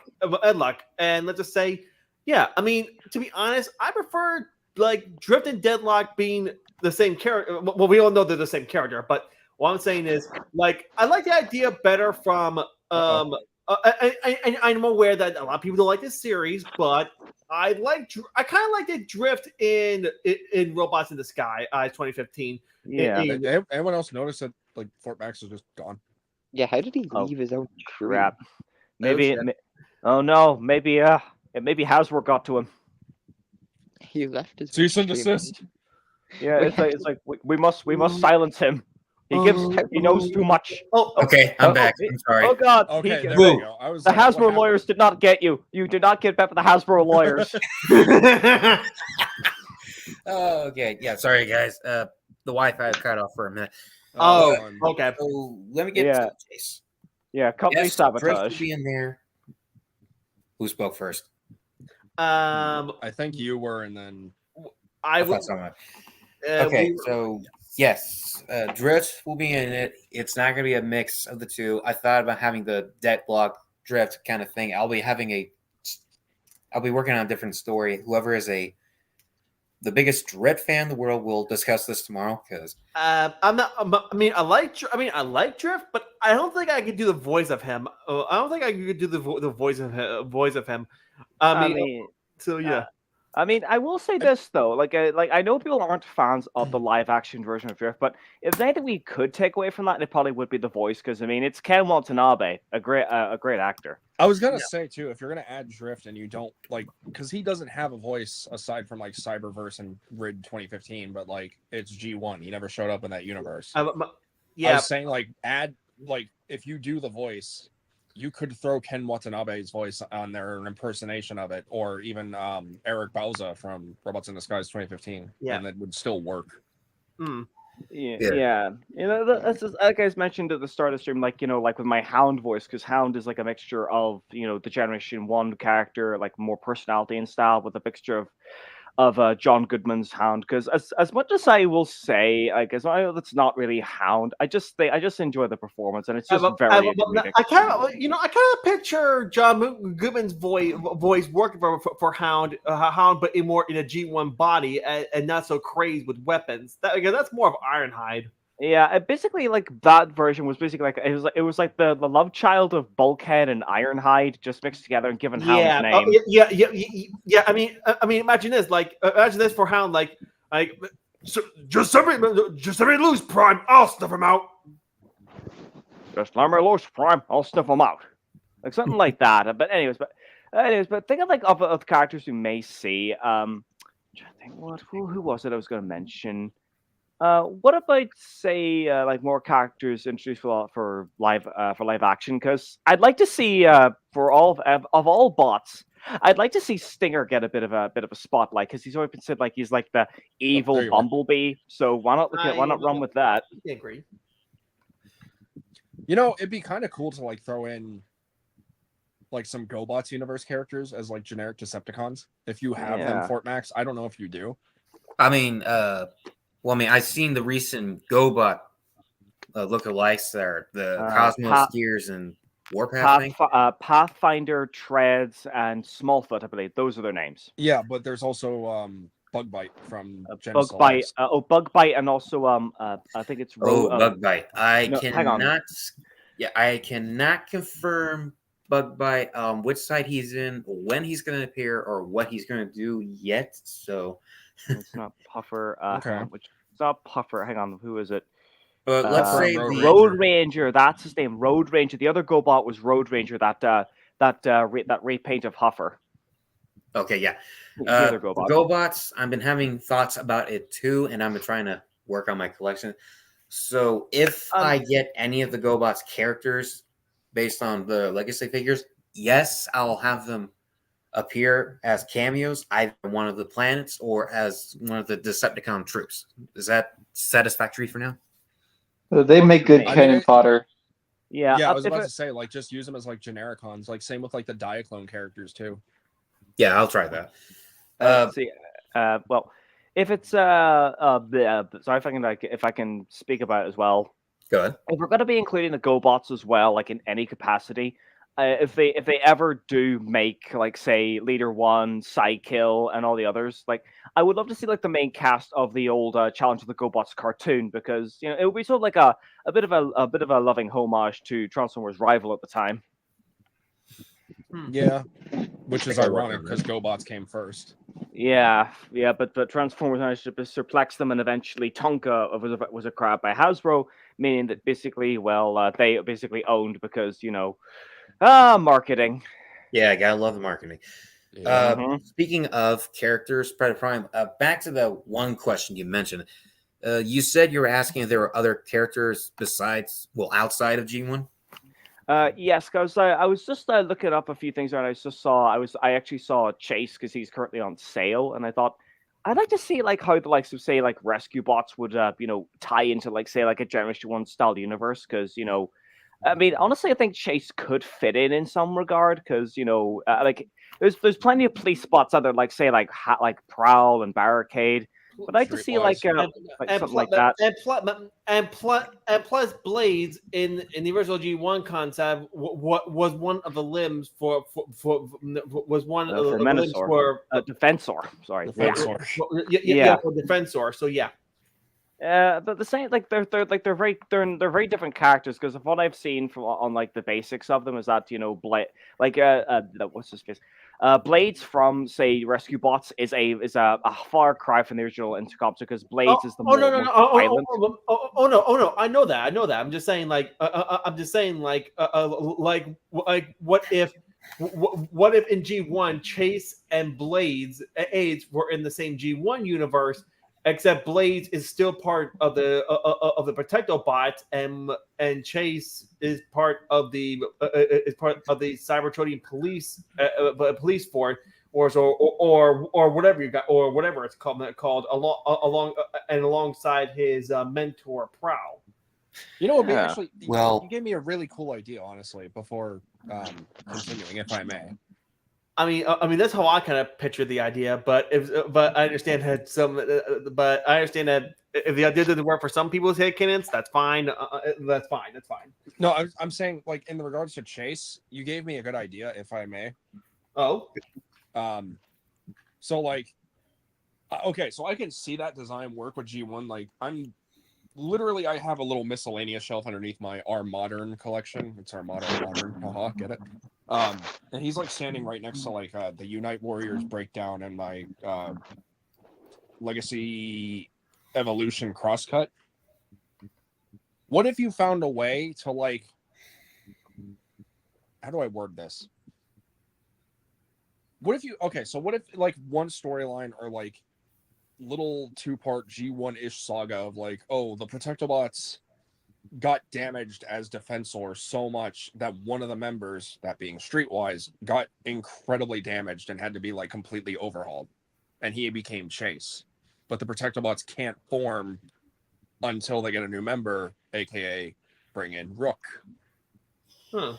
and let's just say, yeah, I mean, to be honest, I prefer like Drift and Deadlock being the same character. Well, we all know they're the same character, but what I'm saying is, like, I like the idea better from. I'm aware that a lot of people don't like this series, but I kind of like the Drift in Robots in the Sky, 2015. Yeah. Anyone else notice that like Fort Max is just gone? Yeah, how did he Oh, leave his own crew? Crap. Maybe. shit. Oh no. Maybe. Maybe Hasbro got to him. He left his Cease and crew. desist. Yeah. We It's like we must silence him. He knows too much. Okay, I'm back. I'm sorry. Oh God. Okay, he- there we go. I was The like, what Hasbro happened? lawyers did not get you. You did not get back with the Hasbro lawyers. Oh, okay. Yeah, sorry guys. The Wi-Fi cut off for a minute. Oh, fun. okay. So let me get Yeah. to the chase. Yeah, company Yes, Drift will sabotage. be in there. Who spoke first? I think you were, and then I I will. thought someone. Okay, so yes, Drift will be in it. It's not going to be a mix of the two. I thought about having the deck block Drift kind of thing. I'll be working on a different story. Whoever is the biggest Drift fan in the world will discuss this tomorrow because I'm not. I mean, I like Drift, but I don't think I could do the voice of him. I don't think I could do the voice of him. I mean, so yeah. I mean, I will say this though, like I know people aren't fans of the live action version of Drift, but if there's anything we could take away from that, it probably would be the voice, because I mean, it's Ken Watanabe, a great actor. I was gonna say too, if you're gonna add Drift and you don't like, because he doesn't have a voice aside from like Cyberverse and Rid 2015, but like it's G1. He never showed up in that universe. I was saying like add like if you do the voice, you could throw Ken Watanabe's voice on there, an impersonation of it, or even Eric Bauza from Robots in Disguise 2015, and it would still work. Yeah. You know, that's just, like I mentioned at the start of the stream, like, you know, like with my Hound voice, because Hound is like a mixture of, you know, the Generation 1 character, like more personality and style, with a mixture of John Goodman's Hound. Because as much as I will say, I guess that's not really Hound, I just enjoy the performance, and it's just very comedic. I kind of picture John Goodman's voice working for Hound, but in a G1 body and not so crazed with weapons. That's more of Ironhide. Yeah, basically, like that version was basically like it was like the love child of Bulkhead and Ironhide just mixed together and given Hound's name. Yeah. I mean, imagine this. Like, imagine this for Hound. Like, so, just let me loose, Prime. I'll snuff him out. Just let me loose, Prime. I'll sniff him out. Like something like that. But anyways, think of like of characters you may see. I'm trying to think who was it I was going to mention. What about say like more characters introduced for live action? Because I'd like to see for all of all bots, I'd like to see Stinger get a bit of a spotlight, because he's always been said like he's like the evil Bumblebee. So why not run with that? I agree. You know, it'd be kind of cool to like throw in like some GoBots universe characters as like generic Decepticons if you have them. Fort Max, I don't know if you do. I mean, I've seen the recent GoBot lookalikes there, the Cosmos Gears and Warpath. Pathfinder, Treads, and Smallfoot, I believe. Those are their names. Yeah, but there's also Bug Bite from Gen Bug Bite. Selects. Bug Bite, and also I think it's Bug Bite. no, hang on. I cannot confirm Bug Bite. Which side he's in, when he's going to appear, or what he's going to do yet. So it's not Puffer. Okay. It's not Puffer. Hang on, who is it? But let's say Road Ranger. That's his name, Road Ranger. The other GoBot was Road Ranger. That repaint of Huffer. Okay, yeah. The other GoBot. GoBots, I've been having thoughts about it too, and I've been trying to work on my collection. So if I get any of the GoBots characters based on the Legacy figures, yes, I'll have them appear as cameos, either one of the planets or as one of the Decepticon troops. Is that satisfactory for now? They make good cannon fodder. Yeah, I was about to say, like, just use them as like genericons, like same with like the Diaclone characters too. Yeah, I'll try that. Well, if it's sorry if I can speak about it as well. Go ahead. If we're going to be including the GoBots as well, like in any capacity, if they ever do make, like, say, Leader One, Psykill, and all the others, like, I would love to see like the main cast of the old Challenge of the GoBots cartoon, because it would be sort of like a bit of a loving homage to Transformers Rival at the time. Yeah, which is ironic because GoBots came first. Yeah, but the Transformers managed to perplex them, and eventually Tonka was acquired by Hasbro, meaning that basically, they basically owned, because marketing. Yeah, I gotta love the marketing. Yeah. Speaking of characters, Predator Prime, back to the one question you mentioned. You said you were asking if there were other characters outside of G1? Yes, because I was just looking up a few things, and I actually saw Chase, because he's currently on sale, and I thought I'd like to see like how the likes of, say, like Rescue Bots would tie into, like, say, like a Generation 1 style universe, because I mean, honestly, I think Chase could fit in some regard, because like there's plenty of police spots out there, like, say, like Prowl and Barricade. But I'd like to see something like that. And plus, Blades in the original G1 concept was one of the limbs for Defensor. Sorry, Defensor. Defensor. So yeah. The same, like they're very different characters, because of what I've seen on like the basics of them is that what's his face, Blades from, say, Rescue Bots is a far cry from the original Intercopter, because Blades is the most violent. No, I know that. I'm just saying, like, what if in G1 Chase and Blades AIDS were in the same G1 universe, except Blades is still part of the Protectobots, and Chase is part of the Cybertronian police force, or whatever you got, or whatever it's called alongside his mentor Prowl. You know, actually, you gave me a really cool idea, honestly. Before continuing, if I may. I mean, that's how I kind of picture the idea. But I understand that if the idea doesn't work for some people's headcanons, that's fine. That's fine. No, I'm saying, like, in regards to Chase, you gave me a good idea, if I may. Oh. So, like, okay, so I can see that design work with G1. Like, I have a little miscellaneous shelf underneath our modern collection. It's our modern. Haha, get it? And he's like standing right next to like the Unite Warriors breakdown and my Legacy Evolution crosscut. What if you found a way to, like, how do I word this? What if like one storyline, or like little 2-part G1-ish saga of like, oh, the Protectobots got damaged as Defensor so much that one of the members, that being Streetwise, got incredibly damaged and had to be like completely overhauled, and he became Chase. But the Protectobots can't form until they get a new member, aka bring in Rook. Huh.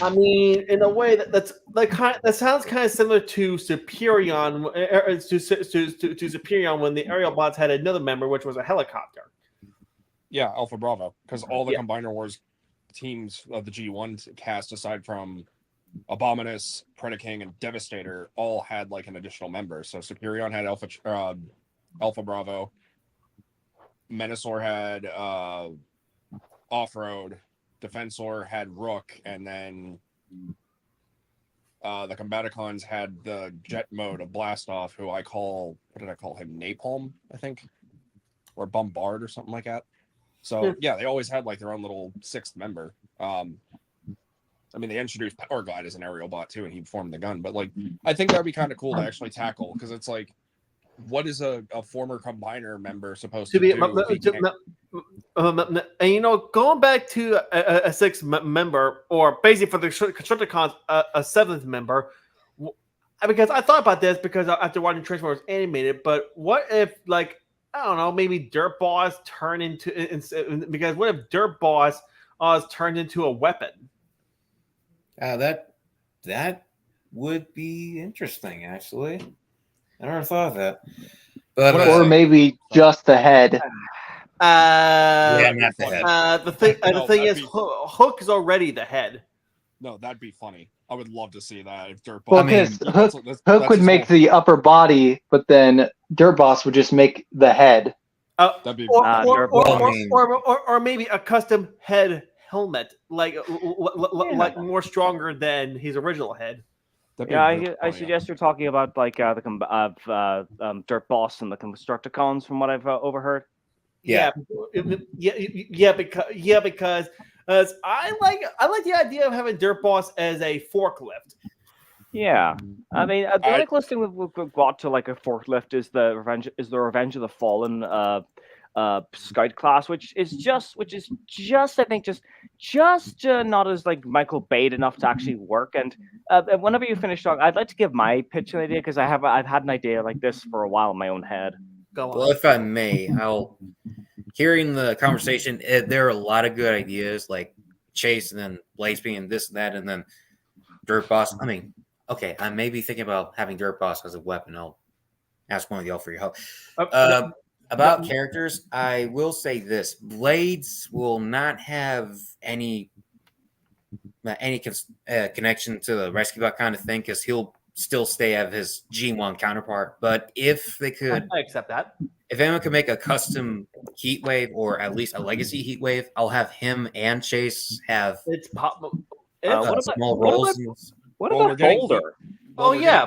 I mean, in a way that sounds kind of similar to Superion, to Superion when the Aerial Bots had another member, which was a helicopter. Yeah, Alpha Bravo, because all the Combiner Wars teams of the G1 cast, aside from Abominus, Predaking, and Devastator all had like an additional member. So Superion had Alpha Bravo. Menasor had Off-Road. Defensor had Rook, and then the Combaticons had the jet mode of Blastoff, who I call, what did I call him? Napalm, I think, or Bombard or something like that. So yeah, they always had like their own little sixth member. I mean, they introduced Power Glide as an aerial bot too, and he formed the gun. But like, I think that'd be kind of cool to actually tackle, because it's like, what is a former Combiner member supposed to do? And going back to a sixth member, or basically for the Constructicons, a seventh member, because I thought about this because after watching Transformers animated, but what if, like, I don't know, maybe Dirt Boss turn into, because what if Dirt Boss is turned into a weapon? That would be interesting, actually. I never thought of that. But or maybe just the head. Yeah, not the head. The thing is, Hook is already the head. No, that'd be funny. I would love to see that if Dirt Well, Boss. because Hook would make the upper body, but then Dirt Boss would just make the head. That'd be or maybe a custom head helmet, like more stronger than his original head. Yeah, I suggest you're talking about like the Dirt Boss and the Constructicons, from what I've overheard. Because I like the idea of having Dirt Boss as a forklift. Yeah, I mean, the only close thing we've got to like a forklift is the Revenge of the Fallen Scout class, which is just I think just not as like Michael Bay enough to actually work. And whenever you finish talking, I'd like to give my pitch an idea, because I've had an idea like this for a while in my own head. Go on. Well, if I may, hearing the conversation, there are a lot of good ideas, like Chase and then Blaze and this and that, and then Dirt Boss. I mean, okay, I may be thinking about having Dirt Boss as a weapon. I'll ask one of y'all for your help. About characters, I will say this: Blades will not have any connection to the rescue bot kind of thing, because he'll still stay at his G1 counterpart. But if they could, I accept that. If anyone could make a custom heat wave, or at least a legacy heat wave, I'll have him and Chase have small roles. What about Boulder? Oh yeah,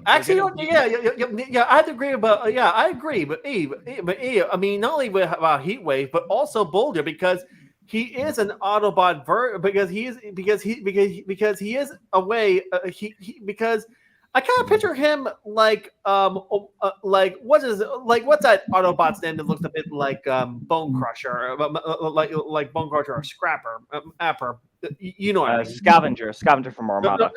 actually, yeah. I agree about I agree, but I mean, not only about Heatwave, but also Boulder, because he is an Autobot because he is a way because I kind of picture him like what's that Autobot's name that looks a bit like Bone Crusher, like Bone Crusher or Scrapper, Apper. You know what I mean? Scavenger from Armada.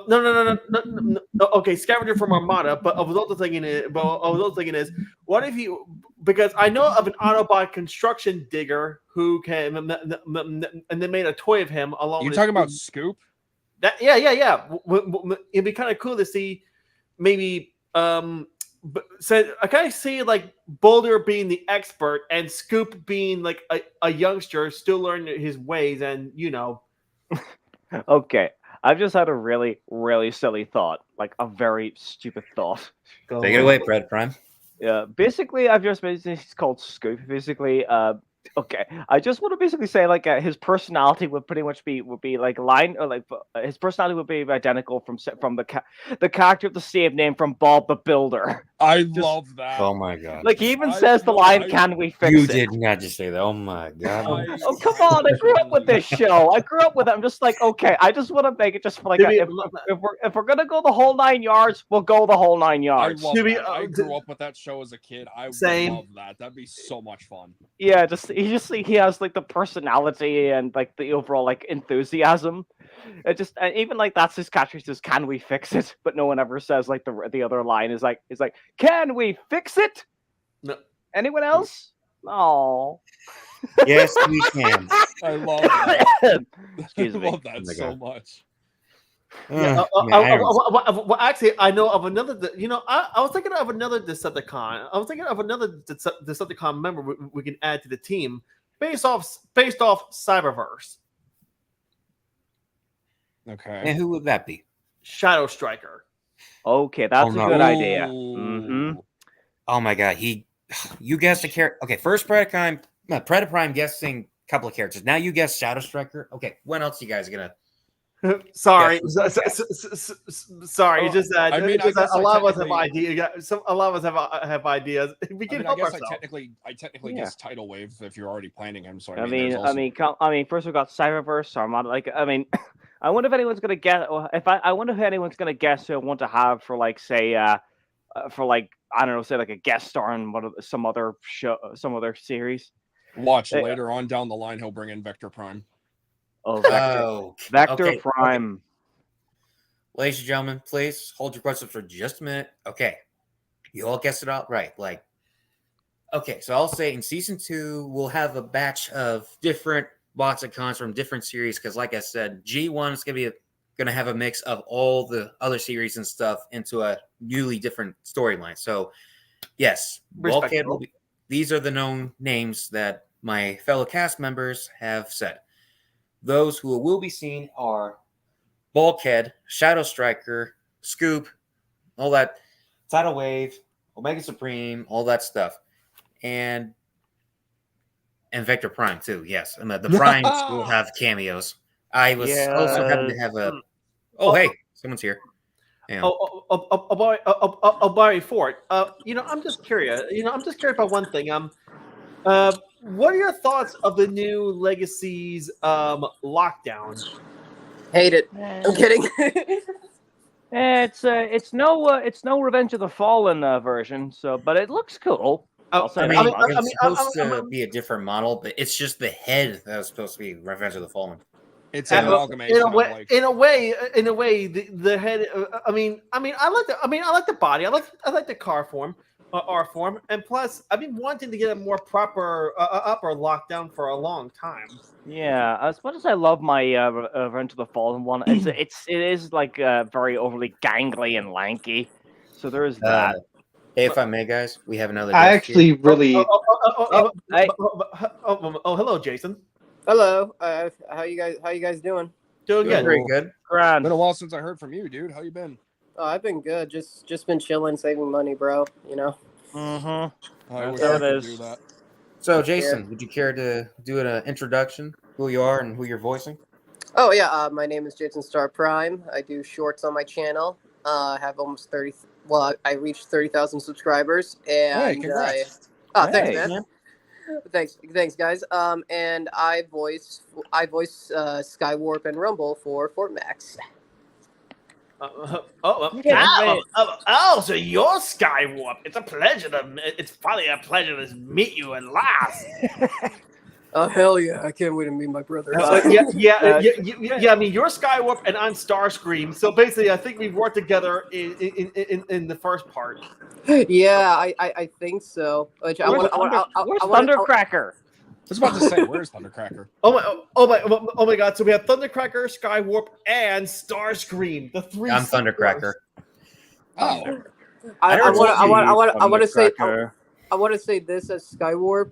No. Okay, Scavenger from Armada. But I was also thinking is, what if you? Because I know of an Autobot construction digger who can, and they made a toy of him along. You're talking about Scoop? Yeah. It'd be kind of cool to see, maybe. So I kind of see like Boulder being the expert and Scoop being like a youngster still learning his ways, and Okay, I've just had a really, really silly thought, like a very stupid thought. Take it away, Fred Prime. Yeah, basically, I've just basically, it's called Scoop. Basically, okay, I just want to basically say like his personality would pretty much be like his personality would be identical from the character of the same name from Bob the Builder. I love that. Oh my god! Like he even says the line, "Can we fix it?" You did not just say that. Oh my god! Oh come on! I grew up with this show. I grew up with it. I'm just like, okay, I just want to make it just for like if we're gonna go the whole 9 yards, we'll go the whole 9 yards. I grew up with that show as a kid. I would love that. That'd be so much fun. Yeah, he has like the personality and like the overall like enthusiasm. It just, and even like that's his catchphrase is "Can we fix it?" But no one ever says like the other line is like "Can we fix it?" No. Anyone else? Oh. Yes, we can. I love that. Excuse me. I love that so much. Yeah, well, actually, I know of another. I was thinking of another Decepticon. I was thinking of another Decepticon member we can add to the team based off Cyberverse. Okay. And who would that be? Shadow Striker. Okay, that's no. a good idea. Ooh. Oh my god, you guessed a character. Okay, first Predaprime guessing a couple of characters. Now you guess Shadow Striker. Okay, when else you guys gonna? Sorry, Yes, sorry. It's just that I mean, I just that guess a I lot of us have technically- ideas. A lot of us have ideas. We I can mean, I help guess ourselves. I technically Yeah. guess Tidal Wave if you're already planning him. So I there's mean, also... I mean, first we got Cyberverse, Armada. Like, I mean, I wonder if anyone's gonna guess. I wonder if anyone's gonna guess who I want to have for like, say, for like, I don't know, say like a guest star in some other show, some other series. Watch later on down the line, he'll bring in Vector Prime. Oh, Vector, Oh, Vector okay, Prime. okay. Ladies and gentlemen, please hold your questions for just a minute. Okay, you all guessed it out right. Like, okay, so I'll say in season 2 we'll have a batch of different bots and cons from different series because, like I said, G1 is gonna have a mix of all the other series and stuff into a newly different storyline. So, yes, Bulkhead will be. These are the known names that my fellow cast members have said. Those who will be seen are Bulkhead, Shadow Striker, Scoop, all that, Tidal Wave, Omega Supreme, all that stuff, and Vector Prime too. Yes, and the Primes will have cameos. I was also happy to have a. Oh, hey, someone's here. Hang on. Barry Fort. I'm just curious. I'm just curious about one thing. What are your thoughts of the new Legacies lockdown? Hate it. I'm kidding. It's no Revenge of the Fallen version. So, but it looks cool. I mean, it's supposed to be a different model, but it's just the head that was supposed to be Revenge of the Fallen. It's an amalgamation. In a way, the head. I like the body. I like the car form, R form, and plus, I've been wanting to get a more proper upper lockdown for a long time. Yeah, as much as I love my Revenge of the Fallen one, it is like very overly gangly and lanky. So there is that. Hey, if I may, guys, we have another. I actually really. Hello, Jason. Hello. How you guys doing? Doing good. Very good. Grand. Been a while since I heard from you, dude. How you been? Oh, I've been good. Just been chilling, saving money, bro. You know. I wish There I it could is. do that. So, Jason, would you care to do an introduction? Who you are and who you're voicing? Oh yeah. My name is Jason Star Prime. I do shorts on my channel. I have almost 30. Well, I reached 30,000 subscribers. And Hey, congrats. Thanks, man. Thanks, guys. And I voice Skywarp and Rumble for Fort Max. So you're Skywarp. It's finally a pleasure to meet you at last. Oh hell yeah! I can't wait to meet my brother. I mean, you're Skywarp and I'm Starscream. So basically, I think we've worked together in the first part. Yeah, I think so. Where's Thundercracker? I was about to say, where's Thundercracker? Oh my God! So we have Thundercracker, Skywarp, and Starscream. The three. I'm Thundercracker. Oh, I want to say this as Skywarp.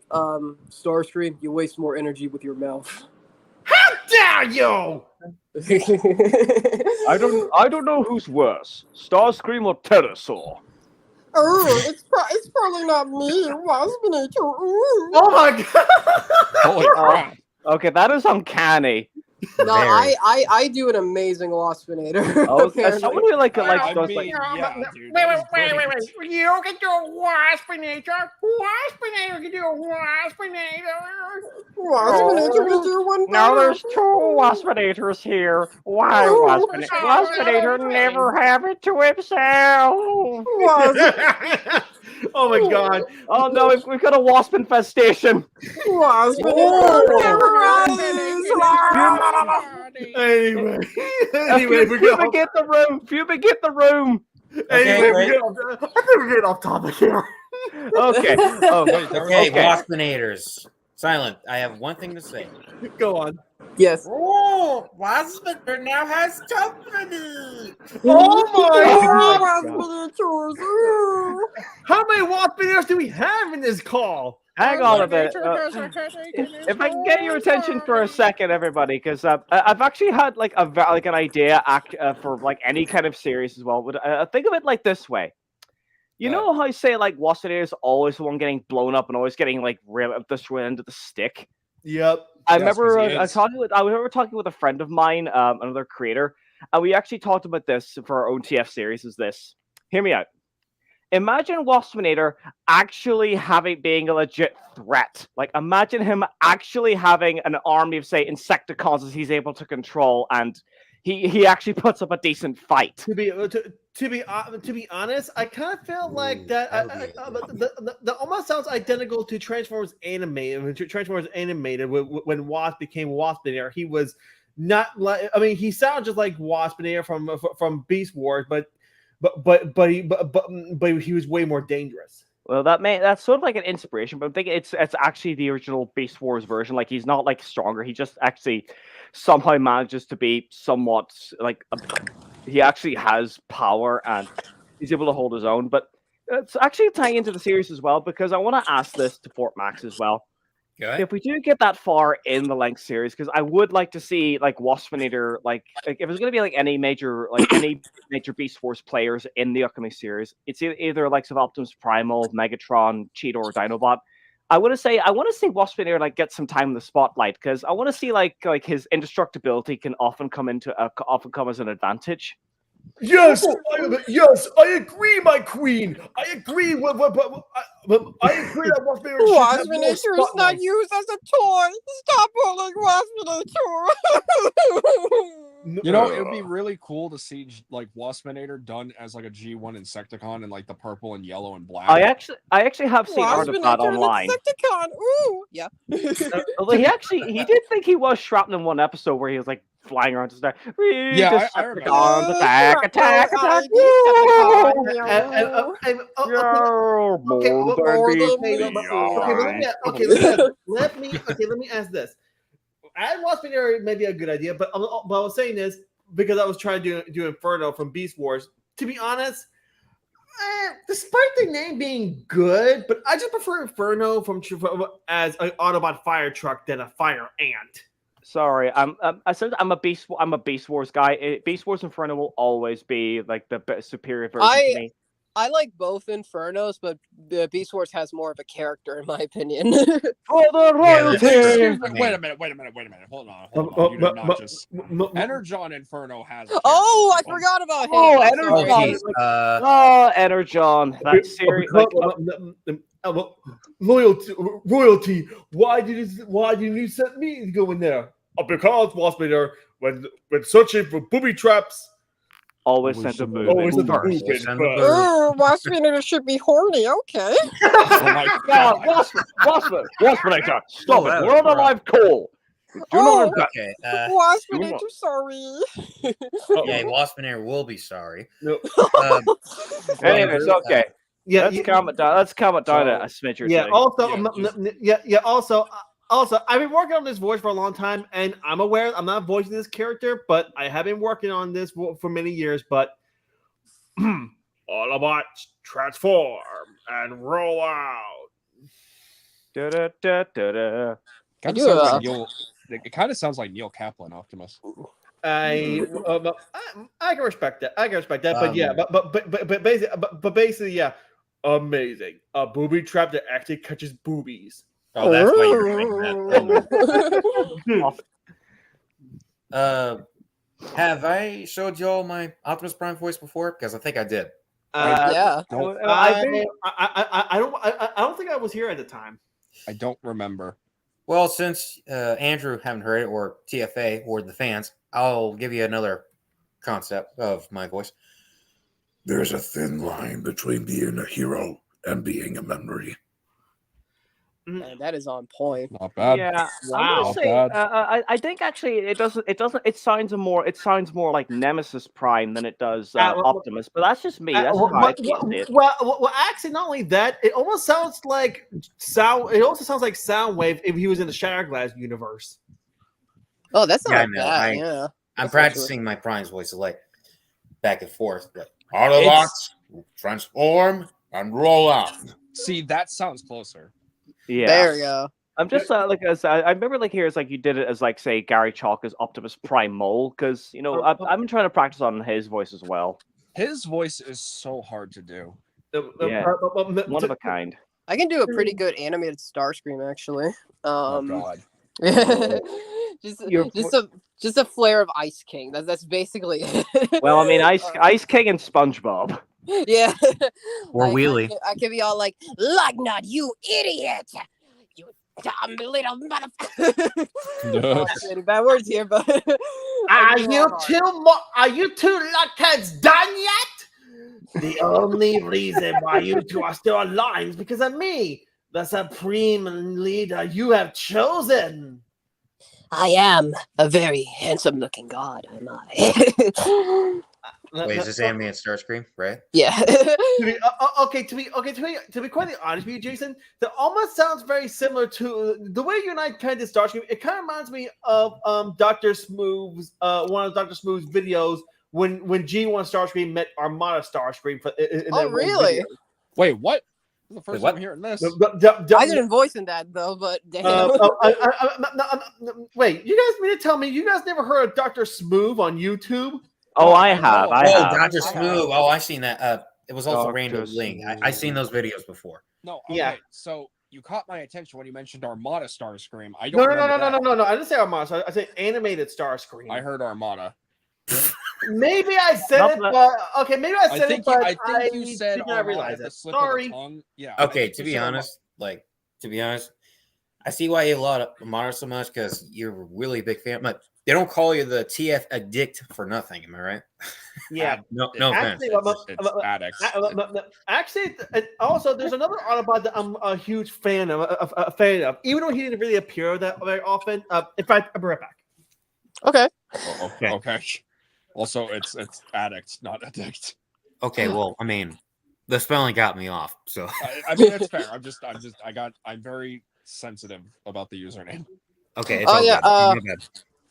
Starscream, you waste more energy with your mouth. How dare you! I don't know who's worse, Starscream or Pterosaur. It's probably not me. Waspinator. Oh my God! holy crap! Okay, that is uncanny. No, I do an amazing Waspinator. Oh, as someone who like yeah, goes dude. like. Wait. You can do a Waspinator. Waspinator can do a Waspinator. Waspinator can do one Now better. there's two Waspinators here. Why Waspinator never have it to himself? Oh my God! Oh no, we've got a wasp infestation. Anyway, Fuba, get the room. Fuba, get the room. Anyway, I think we're getting off topic here. Okay. Okay, Waspinators. Silent. I have one thing to say. Go on. Yes. Oh, Waspinator now has company. Oh my God! How many Waspinators do we have in this call? Hang on a bit. If I can get your attention for a second, everybody, because I've actually had like an idea for like any kind of series as well. But think of it like this way. You know how I say like Waspinator is always the one getting blown up and always getting like this end of the stick. Yep. I remember talking with a friend of mine, another creator, and we actually talked about this for our own TF series. Is this? Hear me out. Imagine Waspinator actually being a legit threat. Like, imagine him actually having an army of, say, Insecticons that he's able to control, and he actually puts up a decent fight. To be honest, I kind of feel like that. That almost sounds identical to Transformers animated. When Transformers animated, when Wasp became Waspinator, he was not like. I mean, he sounds just like Waspinator from Beast Wars, but he was way more dangerous. Well, that's sort of like an inspiration, but I'm thinking it's actually the original Beast Wars version. Like, he's not like stronger. He just actually somehow manages to be somewhat like he actually has power and he's able to hold his own. But it's actually tying into the series as well, because I want to ask this to Fort Max as well. If we do get that far in the length series, because I would like to see like Waspinator, like if there's going to be like any major Beast Force players in the upcoming series, it's either like Optimus Primal, Megatron, Cheetor, or Dinobot. I want to say Waspinator like get some time in the spotlight, because I want to see like his indestructibility can often come as an advantage. Yes, I agree, my queen. I agree. I agree that Waspinator is not used as a toy. Stop bullying Waspinator. You know, it would be really cool to see like Waspinator done as like a G1 Insecticon in like the purple and yellow and black. I actually have seen art of that online. Insecticon. Ooh, yeah. Although he did think he was shrapnel in one episode where he was like flying around to start. Yeah, I remember. Attack! Let me ask this. Add Waspinator may be a good idea, but I was saying this because I was trying to do Inferno from Beast Wars. To be honest, despite the name being good, but I just prefer Inferno as an Autobot fire truck than a fire ant. Sorry, I'm a Beast Wars guy. Beast Wars Inferno will always be like the superior version to me. I like both Infernos, but the Beast Wars has more of a character, in my opinion. For the royalty! Wait a minute. Hold on. You did not just... Energon Inferno has... Oh, I forgot about him. Oh, Energon. Energon. That series... Royalty. Why did you set me to go in there? Because Waspinator, when searching for booby traps, always sent a boob. Waspinator should be horny. Okay. Waspinator, stop it. We're on a live call. Okay. Waspinator, sorry. Yeah, Waspinator will be sorry. Anyways, okay. Yeah, let's calm it down. Let's calm it down a smidge or two. Also, I've been working on this voice for a long time, and I'm aware I'm not voicing this character, but I have been working on this for many years. But Autobots transform and roll out. It kind of sounds like Neil Kaplan, Optimus. I can respect that. But basically, yeah, amazing. A booby trap that actually catches boobies. Oh, that's why you're saying that. Have I showed y'all my Optimus Prime voice before? Because I think I did. Yeah. I don't think I was here at the time. I don't remember. Well, since Andrew haven't heard it, or TFA, or the fans, I'll give you another concept of my voice. There's a thin line between being a hero and being a memory. Man, that is on point. Not bad. Yeah, wow. I think actually it doesn't. It sounds more like Nemesis Prime than it does Optimus. But that's just me. That's how I see it. Well, actually, not only that, it almost sounds like Soundwave if he was in the Shatterglass universe. Oh, that's not bad. Yeah, I'm practicing my Prime's voice like back and forth. But Autobots transform and roll out. See, that sounds closer. Yeah. There you go. I'm just like as I remember like here it's like you did it as like say Gary Chalk as Optimus Prime Mole because you know I've been trying to practice on his voice as well. His voice is so hard to do. Yeah, one of a kind. I can do a pretty good animated Starscream actually. Oh God. just a flare of Ice King. That's basically it. Well, I mean Ice King and SpongeBob. Yeah. Or Wheelie. I can be all like, Lugnut, you idiot! You dumb little motherfucker. Not any bad words here, but Are you two luckheads done yet? The only reason why you two are still alive is because of me, the supreme leader you have chosen. I am a very handsome-looking god, am I? Wait, is this animated Starscream, right? Yeah. To be quite honest with you, Jason, that almost sounds very similar to the way you and I kind of did Starscream. It kind of reminds me of Dr. Smooth's one of Dr. Smooth's videos when G1 Starscream met Armada Starscream. Oh, really? Wait, what? This is the first time I'm hearing this. I didn't voice in that though, but damn. Wait, you guys mean to tell me you guys never heard of Dr. Smooth on YouTube? Oh, I have. Dr. Smooth. Oh, I've seen that. It was also Randall Ling. I seen those videos before. No, okay. Yeah. So you caught my attention when you mentioned Armada Starscream. I No. don't remember I didn't say Armada. I said animated Starscream. I heard Armada. Maybe I said it, but okay. Maybe I said it, but I think you said did not realize it. Sorry. Yeah. Okay, to be honest, I see why you love Armada so much because you're a really big fan. But they don't call you the TF addict for nothing. Am I right? Yeah. No offense. Actually, also there's another Autobot that I'm a huge fan of. Even though he didn't really appear that very often. In fact, I'll be right back. Okay. Okay. Also, it's addict, not addict. Okay, well, I mean, the spelling got me off. So I mean, that's fair. I'm very sensitive about the username. Okay. Oh yeah.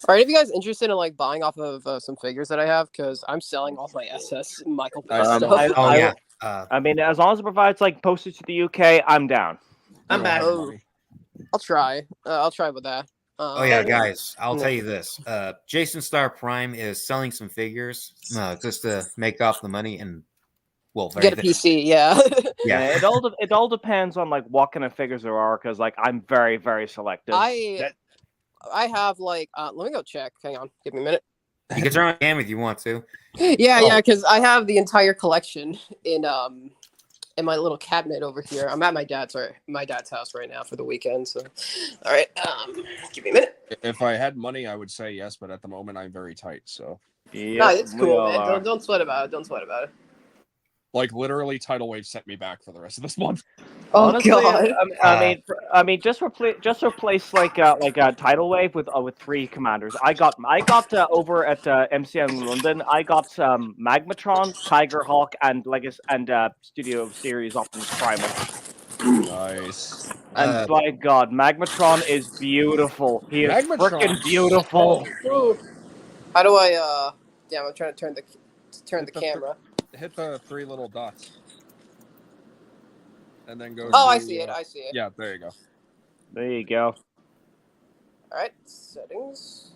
Are any of you guys interested in like buying off of some figures that I have? Because I'm selling all my SS Michael Bay stuff. I mean, as long as it provides like postage to the UK, I'm down. I'm back. I'll try. I'll try with that. Oh yeah, guys, I'll tell you this. Jason Star Prime is selling some figures just to make off the money and get a PC. Yeah. Yeah. It all depends on like what kind of figures there are because like I'm very very selective. I have like let me go check. Hang on, give me a minute. You can turn on cam if you want to. Yeah, because I have the entire collection in my little cabinet over here. I'm at my dad's house right now for the weekend. So, all right, give me a minute. If I had money, I would say yes, but at the moment, I'm very tight. So, no, it's cool, man. Don't sweat about it. Don't sweat about it. Like literally, Tidal Wave set me back for the rest of this month. Oh honestly, God! I mean, just replace like a Tidal Wave with 3 commanders. I got over at MCM London. I got Magmatron, Tigerhawk, and Studio Series Optimus Primal. Nice. And by God, Magmatron is beautiful. He is freaking beautiful. How do I? Yeah, I'm trying to turn the camera. Hit the 3 little dots. And then go. Oh, I see it. I see it. Yeah, there you go. There you go. All right, settings,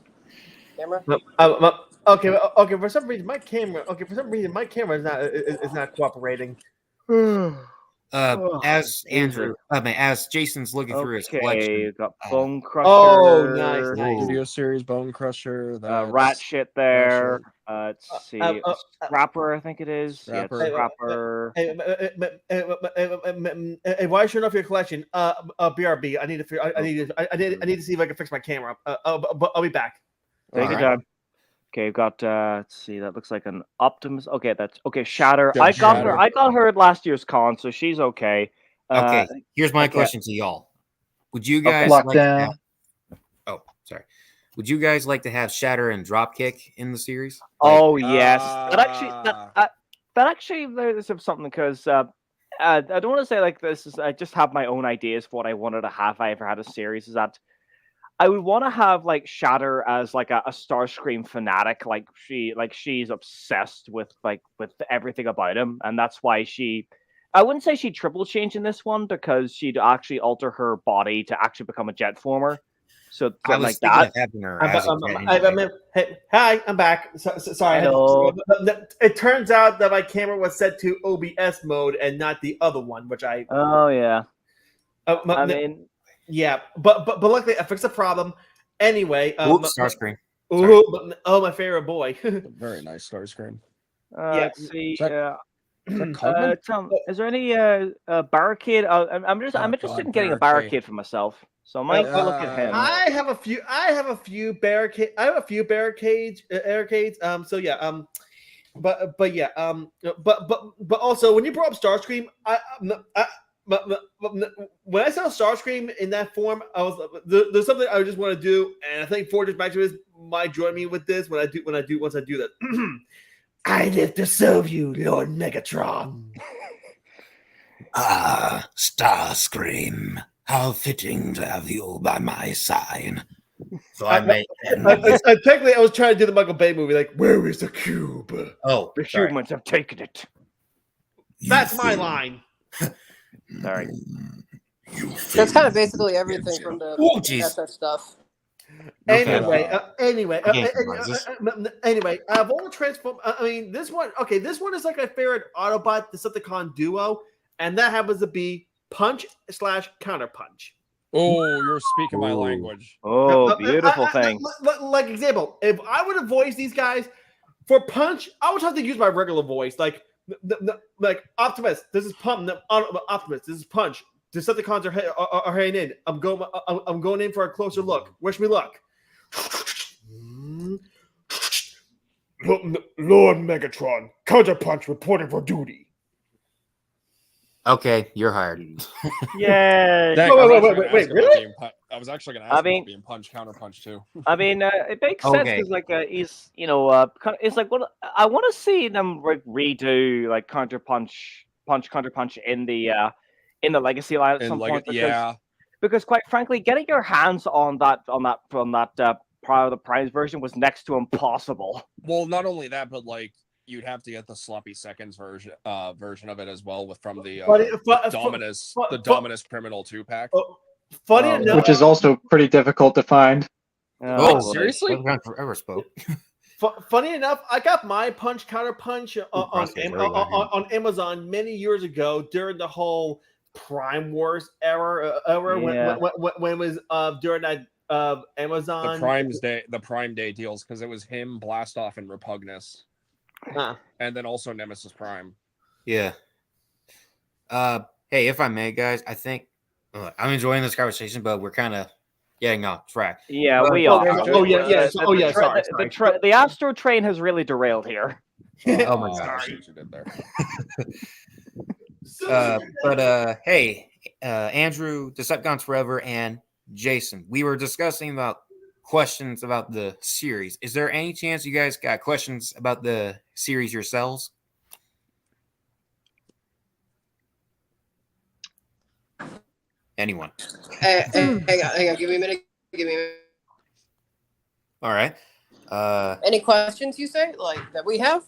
camera. Okay. For some reason, my camera. is not cooperating. As Andrew, as Jason's looking through his collection, you got Bone Crusher. Oh, nice. Studio Series Bone Crusher. Rat shit there. Let's see. Scrapper, I think it is. Scrapper. Yeah, Scrapper. Why showing off your collection? BRB. I need to see if I can fix my camera. But I'll be back. Take your time. Okay, we've got let's see, that looks like an Optimus. Okay, that's okay, Shatter. I got her at last year's con, so she's okay. Okay, here's my question to y'all. Would you guys like to have, would you guys like to have Shatter and Dropkick in the series? Oh yes. That actually there's something because I don't want to say like this is I just have my own ideas for what I wanted to have if I ever had a series is that I would want to have like Shatter as like a Starscream fanatic, like she's obsessed with everything about him, and that's why she I wouldn't say she'd triple change in this one because she'd actually alter her body to actually become a jet former. So I was like thinking that. of having her I'm, as a I'm, jet I'm, anyway. hey, hi, I'm back. Sorry. Hello. It turns out that my camera was set to OBS mode and not the other one, which I. Oh yeah. I mean, yeah, but luckily I fixed the problem. Anyway, Oops, Starscream. Ooh, my favorite boy. Very nice Starscream. let's see. Tom, is there any barricade? I'm interested in getting a barricade for myself, so I might look at him. I have a few barricades. I have a few barricades. So yeah. But yeah. But also when you brought up Starscream, when I saw Starscream in that form, I was there's something I just want to do, and I think Fortress Maximus might join me with this once I do that. I live to serve you, Lord Megatron. Ah, Starscream. How fitting to have you by my side. So I may technically, I was trying to do the Michael Bay movie, like, where is the cube? Oh, the humans have taken it. That's my line. Sorry. That's kind of basically everything from the SS stuff. Anyway, of all the Transform, I mean, this one is like my favorite Autobot Decepticon duo, and that happens to be Punch / Counterpunch. Oh, you're speaking my language. Oh, beautiful thing. Like example, if I were to voice these guys for Punch, I would have to use my regular voice, like Optimus. This is Optimus. This is Punch. Decepticons are heading in. I'm going in for a closer look. Wish me luck. Lord Megatron, Counterpunch reporting for duty. Okay, you're hired. Yeah. Wait, really? I was actually going to ask about being Punch, Counterpunch too. I mean, it makes sense because he's it's like what I want to see them redo like Counterpunch in the Legacy line at some point because quite frankly, getting your hands on that Power of the Primes version was next to impossible. Well, not only that, but like you'd have to get the sloppy seconds version of it as well from the Dominus Criminal 2-pack. Funny enough, which is also pretty difficult to find. Seriously? Forever spoke. Funny enough, I got my Punch Counterpunch on Amazon many years ago during the whole Prime Wars era when it was during that Amazon the Prime Day deals, because it was him, Blastoff, and Repugnus, and then also Nemesis Prime. Yeah. Hey, if I may, guys, I think I'm enjoying this conversation, but we're kind of getting off track. Yeah, we are. Sorry. The Astro Train has really derailed here. Oh my gosh. What you did there. Hey, Andrew, Decepticons Forever, and Jason, we were discussing about questions about the series. Is there any chance you guys got questions about the series yourselves? Anyone? Hang on. Give me a minute. All right. Any questions you say like that we have?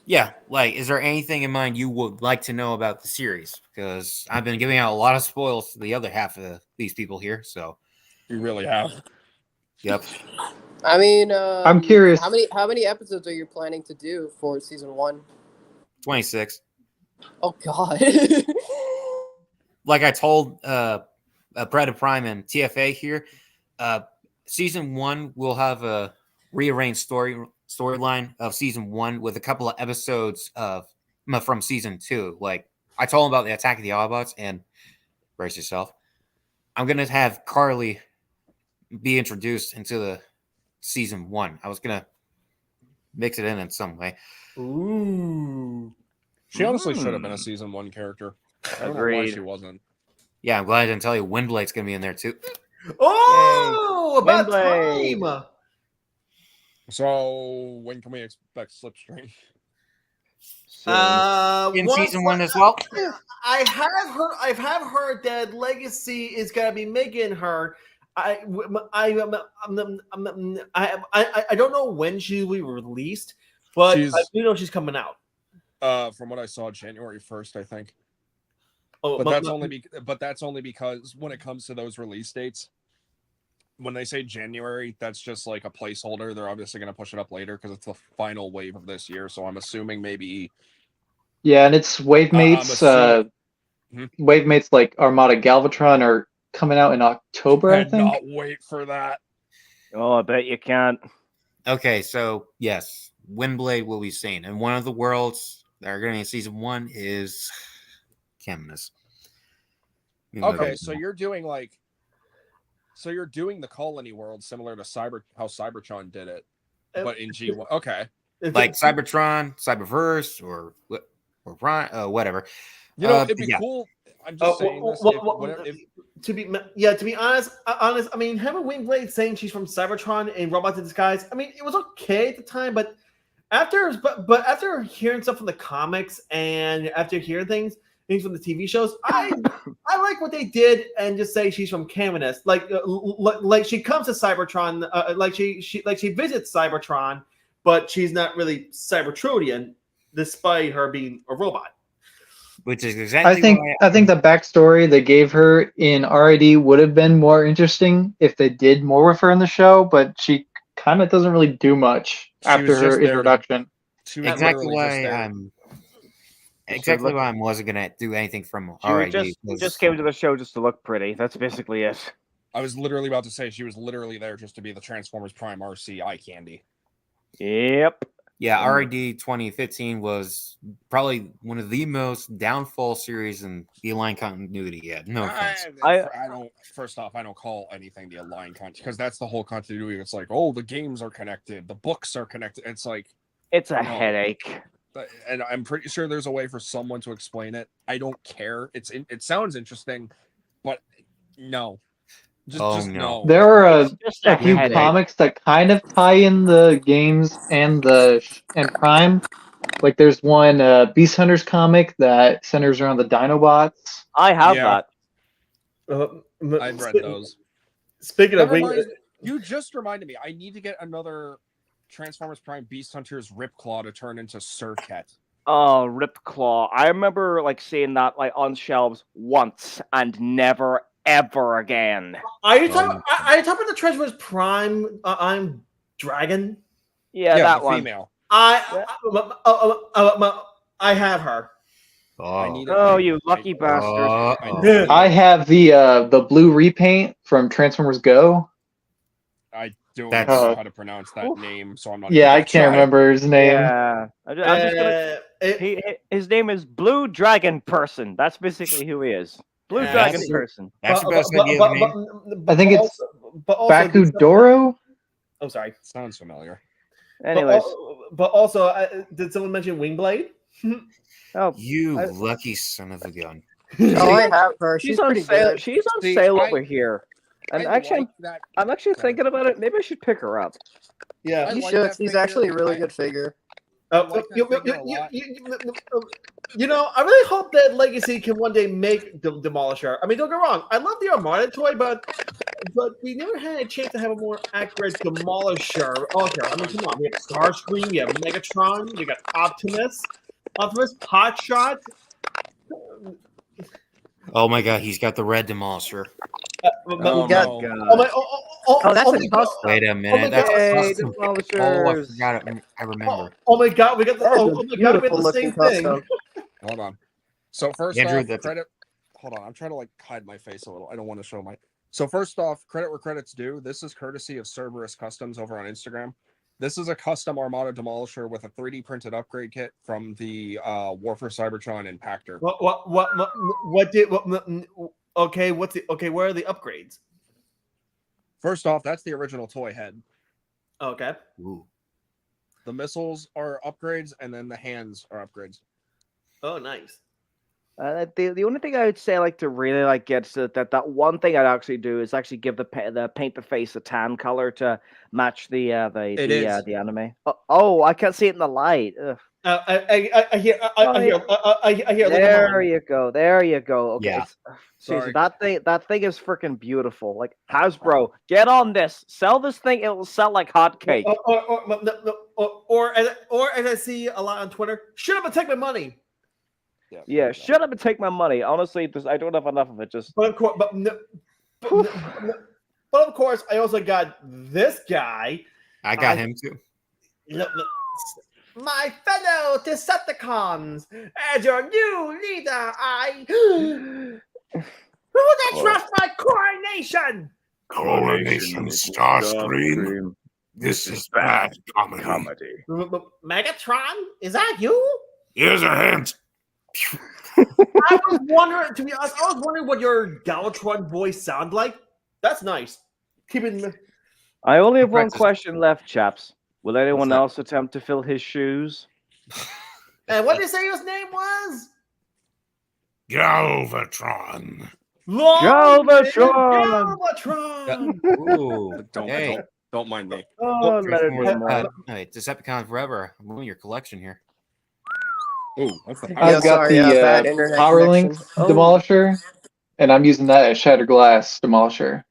Yeah, like, is there anything in mind you would like to know about the series? Because I've been giving out a lot of spoils to the other half of these people here, so you really have. Yep. I mean, I'm curious. How many episodes are you planning to do for season 1? 26. Oh God. Like I told Predator Prime and TFA here, season 1 will have a rearranged storyline of season 1 with a couple of episodes from season 2. Like I told him about the Attack of the Autobots, and brace yourself, I'm gonna have Carly be introduced into the season 1. I was gonna mix it in some way. Ooh. She honestly should have been a season 1 character. I don't know why she wasn't. Yeah, I'm glad I didn't tell you Windblade's gonna be in there too. Oh, about Windblade. time. So when can we expect Slipstream? In season 1 as well. I have heard that Legacy is gonna be making her. I don't know when she will be released, but I do know she's coming out. From what I saw, January 1st, I think. But that's only because when it comes to those release dates, when they say January, that's just like a placeholder. They're obviously going to push it up later because it's the final wave of this year. So I'm assuming maybe. Yeah, and it's Wave Mates. Wave Mates like Armada Galvatron are coming out in October, I think. Cannot wait for that. Oh, I bet you can't. Okay, so yes, Windblade will be seen, and one of the worlds that are going to be in season 1 is Chemnus. Okay, so you're doing the colony world similar to how Cybertron did it, but in G1. Okay, like Cybertron, Cyberverse, or whatever. It'd be cool. I'm just saying this. To be honest, I mean, having Wingblade saying she's from Cybertron and Robots in Disguise, I mean, it was okay at the time, but after hearing stuff from the comics and after hearing things from the TV shows, I like what they did and just say she's from Caminus. Like she comes to Cybertron, like she visits Cybertron, but she's not really Cybertronian, despite her being a robot. Which is exactly I think the backstory they gave her in RID would have been more interesting if they did more with her in the show, but she kind of doesn't really do much after her introduction. Exactly why I wasn't gonna do anything from RID. She just came to the show just to look pretty. That's basically it. I was literally about to say she was literally there just to be the Transformers Prime RC eye candy. Yep. Yeah, RID 2015 was probably one of the most downfall series in the Align continuity yet. No offense. I don't. First off, I don't call anything the Align continuity because that's the whole continuity. It's like, oh, the games are connected, the books are connected. It's like it's a headache. And I'm pretty sure there's a way for someone to explain it. I don't care. It sounds interesting, but no. Just no. There are a few comics that kind of tie in the games and Prime. Like there's one Beast Hunters comic that centers around the Dinobots. I have that. I've read those. Speaking of you just reminded me. I need to get another Transformers Prime Beast Hunters Ripclaw to turn into Surcat. Oh, Ripclaw! I remember seeing that on shelves once and never ever again. Are you talking about the Transformers Prime? I'm Dragon. Yeah, that one. Female. I have her. Oh, you lucky bastard! I have the blue repaint from Transformers Go. I don't know how to pronounce that name, so I'm not. Yeah, I can't remember his name. Yeah, his name is Blue Dragon Person. That's basically who he is. Blue Dragon Person. That's the best idea of the name. I think it's Baku Doro. Oh, sorry. Sounds familiar. Anyways, but also, did someone mention Wingblade? Oh, you lucky son of a gun! Oh, I have her. She's on sale. She's on sale over here. And actually, I'm actually thinking about it. Maybe I should pick her up. Yeah, you should. She's actually a really good figure. You know, I really hope that Legacy can one day make Demolisher. I mean, don't get me wrong. I love the Armada toy, but we never had a chance to have a more accurate Demolisher. Okay, I mean, come on. We have Starscream, we have Megatron, we got Optimus, Hotshot. Oh my god, he's got the red Demolisher. That's a custom. Wait a minute. That's a custom. Oh, I forgot it. I remember. Oh my god, we got the we got the same thing. Hold on. So first Andrew, off, credit. Hold on, I'm trying to hide my face a little. I don't want to show my. So first off, credit where credit's due. This is courtesy of Cerberus Customs over on Instagram. This is a custom Armada Demolisher with a 3D printed upgrade kit from the Warfare Cybertron and Pactor. Okay, where are the upgrades? First off, that's the original toy head. Okay. Ooh. The missiles are upgrades, and then the hands are upgrades. Oh, nice. The only thing I would say to really get to that one thing I'd actually do is actually give the paint the face a tan color to match the anime. Oh, I can't see it in the light. I hear. There you go. Okay. Yeah. Seriously, that thing is freaking beautiful. Hasbro, get on this. Sell this thing. It will sell like hotcake. Or as I see a lot on Twitter, shut up and take my money. Yeah, shut up and take my money. Honestly, I don't have enough of it. Just But of course, but of course, I also got this guy. I got him too. My fellow Decepticons, as your new leader, I who would trust my coronation? Coronation Starscream. This is bad comedy. Megatron, is that you? Here's a hint. I was wondering, to be honest, I was wondering what your Galvatron voice sounded like. That's nice. Keep it. I only have one question left, chaps. Will anyone that? else attempt to fill his shoes? And what did you say his name was? Galvatron. Galvatron! Galvatron! Don't mind me. Oh, let it be more. Decepticon Forever. I'm moving your collection here. Ooh, what's the I've got bad the internet Power Link connection. Oh. Demolisher, and I'm using that as Shattered Glass Demolisher.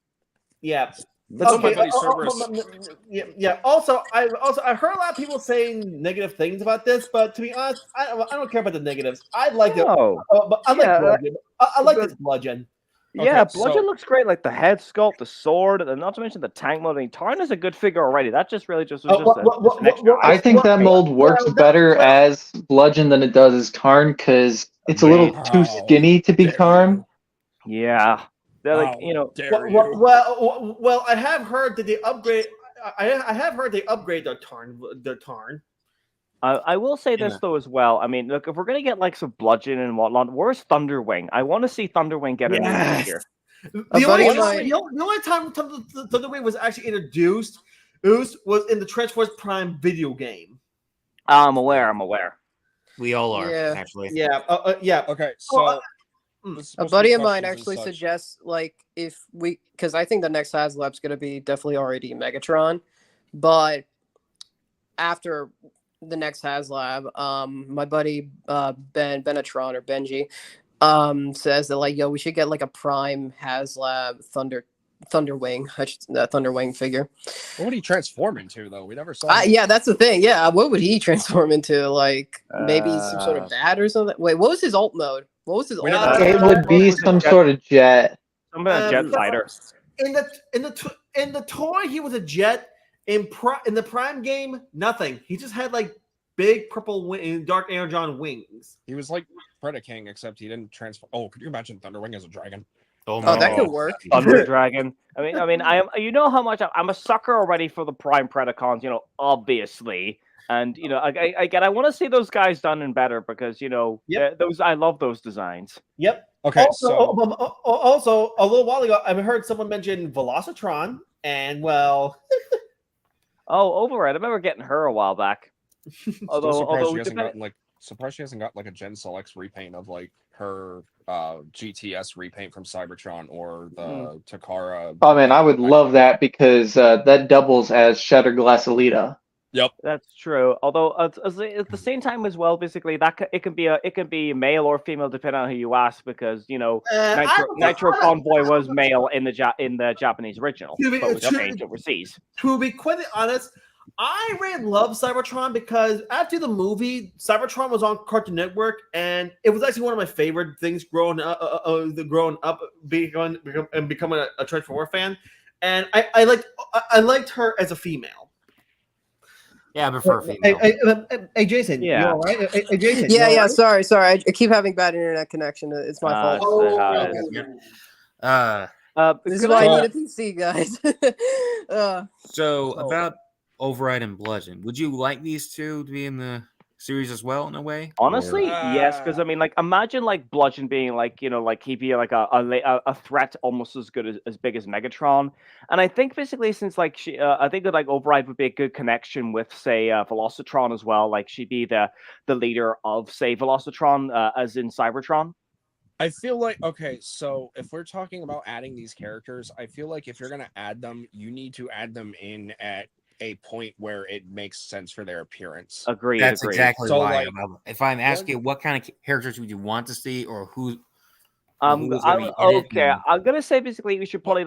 Yeah. That's Okay. my buddy Cerberus. Yeah. Also, I heard a lot of people saying negative things about this, but to be honest, I don't care about the negatives. I like it. But I like Bludgeon. I like this Bludgeon. Yeah, Bludgeon looks great, like the head sculpt, the sword, and not to mention the tank mode. And Tarn is a good figure already. That just really was an extra. I think that mold works better as Bludgeon than it does as Tarn because it's a little too skinny to be Tarn. Yeah, they're like Well, I have heard that they upgrade. I have heard they upgrade their Tarn. I will say this though as well. I mean, look, if we're gonna get like some Bludgeon and whatnot, where's Thunderwing? I want to see Thunderwing get a new figure. The only time Thunderwing was actually introduced was in the Transformers Prime video game. I'm aware. We all are, Yeah. actually. Yeah. Okay, so a buddy of mine actually suggests, like, if we, because I think the next HasLab's going to be definitely already Megatron, but after the next HasLab, my buddy Benetron or Benji says that, like, yo, we should get like a Prime HasLab Thunderwing figure. What would he transform into, though? We never saw. Yeah, that's the thing. Yeah, what would he transform into? Like maybe some sort of bat or something. Wait, what was his alt mode? What was his alt mode? It would be some sort of jet. Some jet fighter. In the toy, he was a jet. In the Prime game, nothing. He just had like big purple dark energon wings. He was like Predaking, except he didn't transform. Oh, could you imagine Thunderwing as a dragon? Oh, that could work. Thunder Dragon. I mean, I am. You know how much I'm a sucker already for the Prime Predacons. You know, obviously, and you know, I want to see those guys done and better because you know, those I love those designs. Yep. Okay. Also, a little while ago, I heard someone mention Velocitron, and well. Override. I remember getting her a while back. Although surprised she hasn't got like a Gen X repaint of like her GTS repaint from Cybertron or the Takara. Oh man, I would love that because that doubles as Shattered Glass Alita. Yep, that's true. Although at the same time as well, basically it can be male or female depending on who you ask because you know Nitro Convoy was male in the Japanese original, but was changed overseas. To be quite honest, I really love Cybertron because after the movie, Cybertron was on Cartoon Network, and it was actually one of my favorite things growing up, becoming a Transformers fan. And I liked her as a female. Yeah, I prefer female. Hey, Jason. Yeah. You all right? Hey, Jason. Yeah. Sorry. I keep having bad internet connection. It's my fault. This is why I need a PC, guys. So about Override and Bludgeon, would you like these two to be in the series as well in a way? Honestly, yes, because I mean, like, imagine like Bludgeon being like, you know, like he'd be like a threat almost as good as big as Megatron, and I think basically since like I think that like Override would be a good connection with say Velocitron as well. Like she'd be the leader of say Velocitron as in Cybertron. I feel like, okay, so if we're talking about adding these characters, I feel like if you're going to add them, you need to add them in at a point where it makes sense for their appearance. Agreed. That's exactly so why. If I'm asking you, what kind of characters would you want to see, or who? I'm gonna say basically we should probably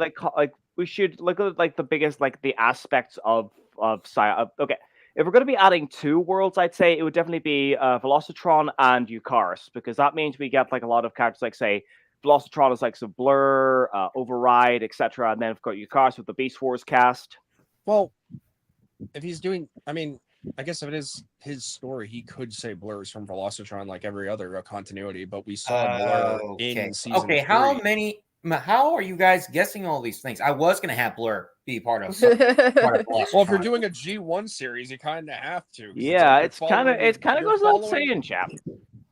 we should look at like the biggest like the aspects of okay. if we're going to be adding 2 worlds, I'd say it would definitely be Velocitron and Eucharis, because that means we get like a lot of characters, like say Velocitron is like some Blur, Override, etc., and then we've got Eucharis with the Beast Wars cast. Well, if he's doing, I mean, I guess if it is his story, he could say Blur is from Velocitron like every other continuity, but we saw Blur in season 3. How are you guys guessing all these things? I was going to have Blur be part of Velocitron. Well, if you're doing a G1 series, you kind of have to. Yeah, it's kind of goes without saying, chap.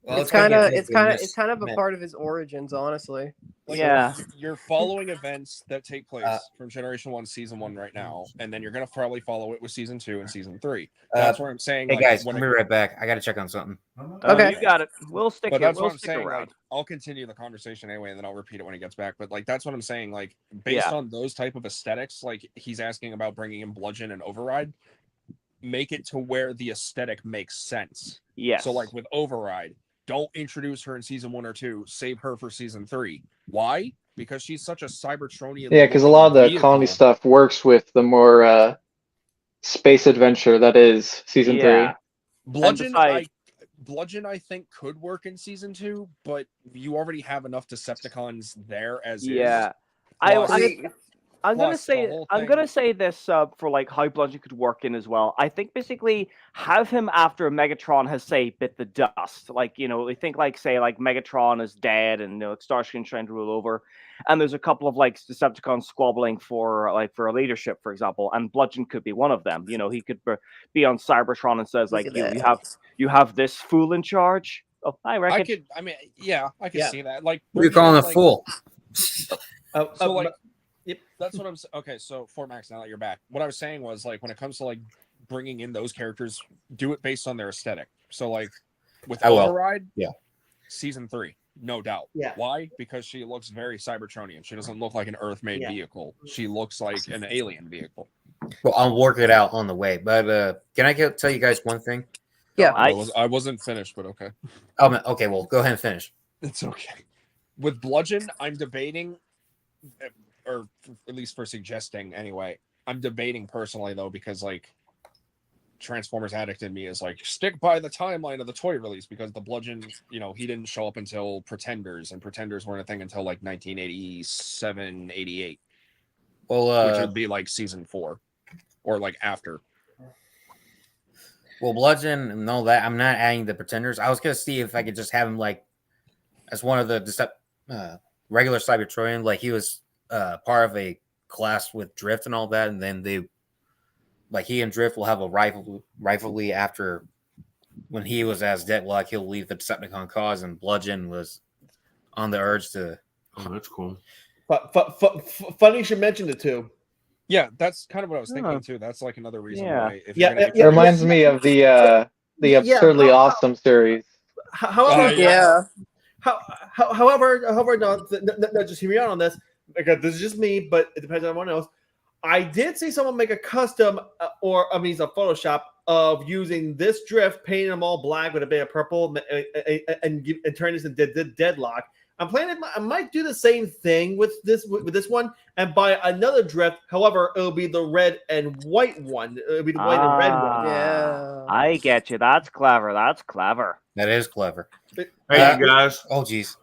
Well, it's kind of a part of his origins, honestly. Like, yeah, you're following events that take place from Generation 1, Season 1 right now, and then you're going to probably follow it with Season 2 and Season 3. That's where I'm saying. Hey, guys, I'll be right back. I got to check on something. Okay, you got it. We'll stick. But that's we'll what I'm stick saying. around. Like, I'll continue the conversation anyway, and then I'll repeat it when he gets back. But like, that's what I'm saying. Like, based on those type of aesthetics, like he's asking about bringing in Bludgeon and Override, make it to where the aesthetic makes sense. Yes. So like with Override, don't introduce her in season 1 or 2. Save her for season 3. Why? Because she's such a Cybertronian. Yeah, because a lot of the colony stuff works with the more space adventure that is season 3. Bludgeon, I think could work in season 2, but you already have enough Decepticons there as is. I'm gonna say this for like how Bludgeon could work in as well. I think basically have him after Megatron has say bit the dust. Like, you know, we think like say like Megatron is dead and, you know, Starscream's trying to rule over, and there's a couple of like Decepticons squabbling for a leadership, for example, and Bludgeon could be one of them. You know, he could be on Cybertron and says like, you have this fool in charge. Oh, I reckon. I could see that. Like, you're calling a fool. So like. Yep, that's what I'm saying. Okay, so Fort Max, now that you're back, what I was saying was like when it comes to like bringing in those characters, do it based on their aesthetic. So like with Override, season 3, no doubt. Yeah. Why? Because she looks very Cybertronian. She doesn't look like an Earth-made vehicle. She looks like an alien vehicle. Well, I'll work it out on the way. But can I tell you guys one thing? Yeah, I wasn't finished, but okay. Okay. Well, go ahead and finish. It's okay. With Bludgeon, I'm debating. Or at least for suggesting anyway, I'm debating personally though, because like Transformers addict in me is like, stick by the timeline of the toy release, because the Bludgeon, you know, he didn't show up until Pretenders, and Pretenders weren't a thing until like 1987, 88. Well, which would be like season 4 or like after. Well, Bludgeon and all that, I'm not adding the Pretenders. I was gonna see if I could just have him like as one of the regular Cybertronian, like he was part of a class with Drift and all that, and then he and Drift will have a rivalry after when he was as Deadlock, he'll leave the Decepticon cause, and Bludgeon was on the urge to. Oh, that's cool. Funny you should mention it too. Yeah, that's kind of what I was thinking too. That's like another reason why. If it reminds me of the Absurdly Awesome series. However, no, just hear me out on this. Because this is just me, but it depends on everyone else. I did see someone make a custom, a Photoshop of using this Drift, painting them all black with a bit of purple, and turn this into Deadlock. I'm planning. I might do the same thing with this one, and buy another Drift. However, it'll be the red and white one. It'll be the white and red one. Yeah, I get you. That's clever. That is clever. Hey, you guys. Oh, geez.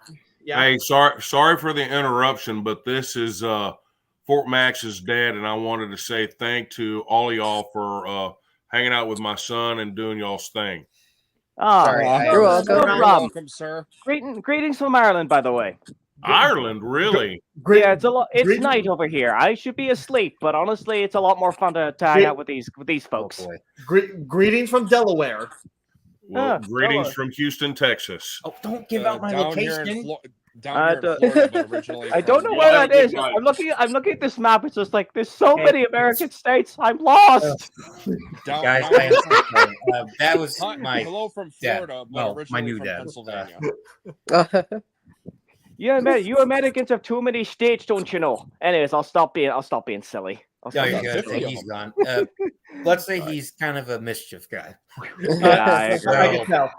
Yeah. Hey, sorry for the interruption, but this is Fort Max's dad, and I wanted to say thank to all of y'all for hanging out with my son and doing y'all's thing. You're welcome, sir. Greetings from Ireland, by the way. Ireland, really? Yeah, it's night over here. I should be asleep, but honestly, it's a lot more fun to hang out with these folks. Greetings from Delaware. Well, greetings from Houston, Texas. Oh, don't give out my location. Down here in Florida, but originally I don't know where that is. I'm looking at this map. It's just like there's so many American states. I'm lost. Guys, that was my hello from Florida, but originally my new from dad. Pennsylvania. You Americans have too many states, don't you know? Anyways, I'll stop being silly. He's gone. Let's say he's kind of a mischief guy. Yeah, I can tell.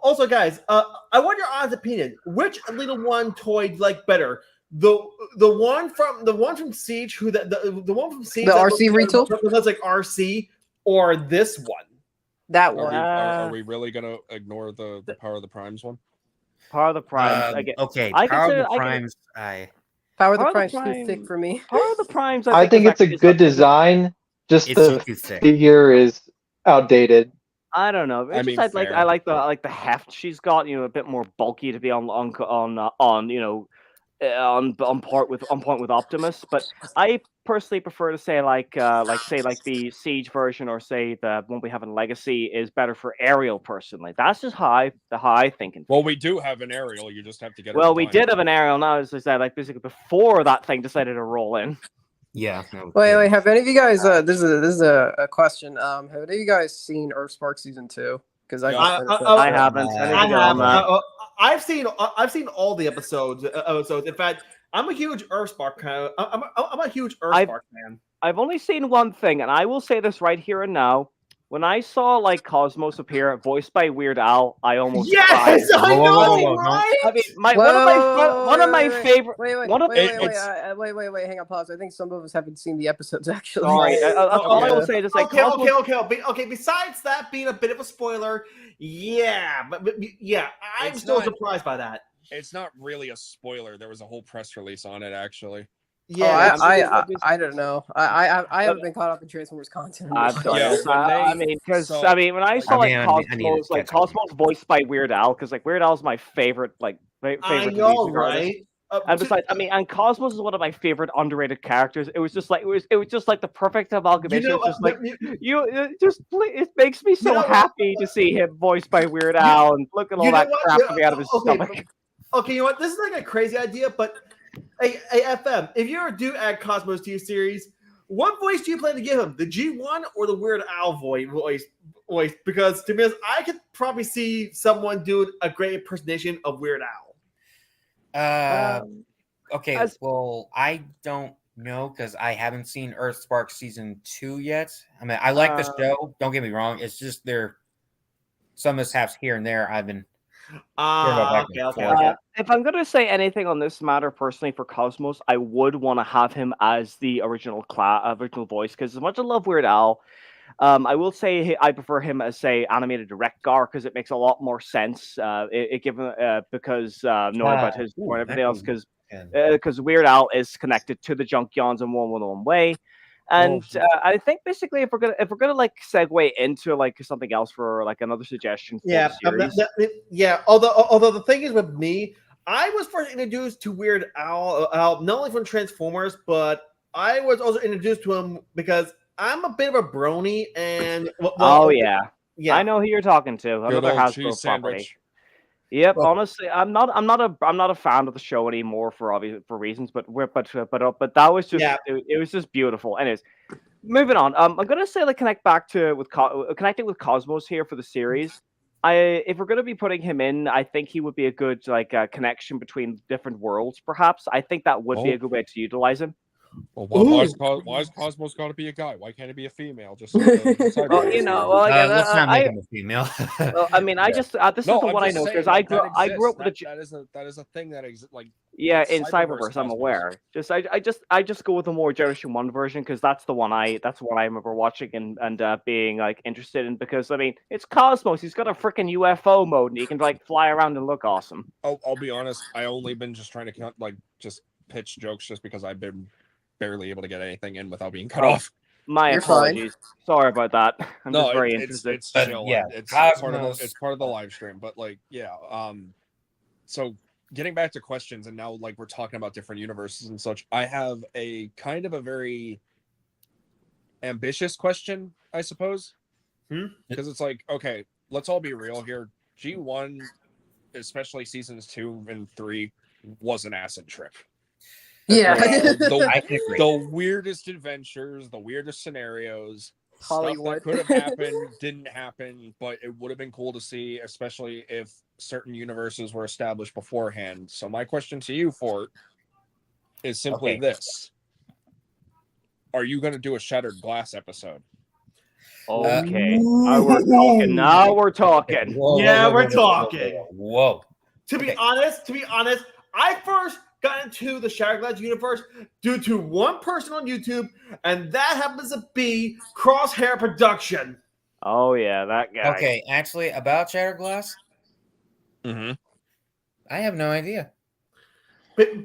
Also, guys, I want your honest opinion. Which little one toy do you like better? the one from Siege, who the one from Siege, The RC retool, that's like RC, or this one. That Are one. are we really gonna ignore the Power of the Primes one? Power of the Primes. Okay, I Power of consider- the I can- Primes. Power of the Power of the Prime's too Prime- thick for me. Power of the Primes. I think it's a good design. Just It's the just too thick. figure is outdated. I don't know. It's I just mean, I like the heft she's got. You know, a bit more bulky to be on you know on point with Optimus. But I personally prefer to say like the Siege version or say the one we have in Legacy is better for Aerial. Personally, that's just how I think. Well, we do have an aerial. You just have to get it. Well, we did have an Aerial. Now, as I said, like basically before that thing decided to roll in. Yeah. No, Wait. Have any of you guys? This is a question. Have any of you guys seen Earthspark season 2? Because I haven't. I've seen all the episodes. In fact, I'm a huge Earthspark fan. I'm a huge Earthspark fan. I've only seen one thing, and I will say this right here and now. When I saw like Cosmos appear, voiced by Weird Al, I almost cried. I know, right? I mean, one of my favorite. Wait, hang on, pause. I think some of us haven't seen the episodes actually. Sorry, all I will say is like okay. Besides that being a bit of a spoiler, but I'm still surprised by that. It's not really a spoiler. There was a whole press release on it, actually. Yeah, I don't know. I haven't been caught up in Transformers content. I mean, when I saw Cosmos voiced by Weird Al, because like Weird Al is my favorite favorite. I know, right? And besides, and Cosmos is one of my favorite underrated characters. It was just like the perfect amalgamation. It makes me so happy to see him voiced by Weird Al and look at all that crap coming out of his stomach. Okay, you know what? This is like a crazy idea, but hey, FM, if you ever do add Cosmos to your series, what voice do you plan to give him? The G1 or the Weird Al voice? Because to be honest, I could probably see someone doing a great impersonation of Weird Al. Okay, well, I don't know because I haven't seen Earthspark season 2 yet. I mean, I like the show. Don't get me wrong. It's just some mishaps here and there. I've been. Okay. If I'm going to say anything on this matter personally for Cosmos, I would want to have him as the original voice, because as much as I love Weird Al, I will say I prefer him as, say, animated Direcgar, because it makes a lot more sense. Because knowing about his and everything else, because Weird Al is connected to the Junkions in one way. And I think basically if we're gonna like segue into like something else for like another suggestion for the series. Although the thing is with me, I was first introduced to Weird Al not only from Transformers, but I was also introduced to him because I'm a bit of a brony and I know who you're talking to. Another Hasbro property. Yep, honestly, I'm not a fan of the show anymore for reasons, but that was just it was just beautiful. Anyways, moving on. I'm gonna say like connecting with Cosmos here for the series. If we're gonna be putting him in, I think he would be a good connection between different worlds. Perhaps I think that would be a good way to utilize him. Well, why is Cosmos got to be a guy? Why can't it be a female? Just let's not make him a female. Well, I mean, this is the one I know because I grew up with that is a thing that exists. Like in Cyberverse, I'm aware. I just go with the more Generation 1 version because that's the one I remember watching and being like interested in, because I mean it's Cosmos. He's got a freaking UFO mode and he can like fly around and look awesome. I'll be honest. I only been just trying to just pitch jokes just because I've been barely able to get anything in without being cut off. My apologies. Sorry about that. I'm just very interested. It's chill. It's part of the live stream. But like, so getting back to questions, and now like we're talking about different universes and such, I have a kind of a very ambitious question, I suppose. Because it's like, okay, let's all be real here. G1, especially seasons 2 and 3, was an acid trip. Yeah. The weirdest adventures, the weirdest scenarios, Hollywood. stuff that could have happened, didn't happen, but it would have been cool to see, especially if certain universes were established beforehand. So my question to you, Fort, is simply this. Are you going to do a Shattered Glass episode? Okay. Now we're talking. We're talking. Whoa. To be honest, I first got into the Shatterglass universe due to one person on YouTube, and that happens to be Crosshair Production. Oh yeah, that guy. Okay, actually, about Shatterglass, Mm-hmm. I have no idea. Because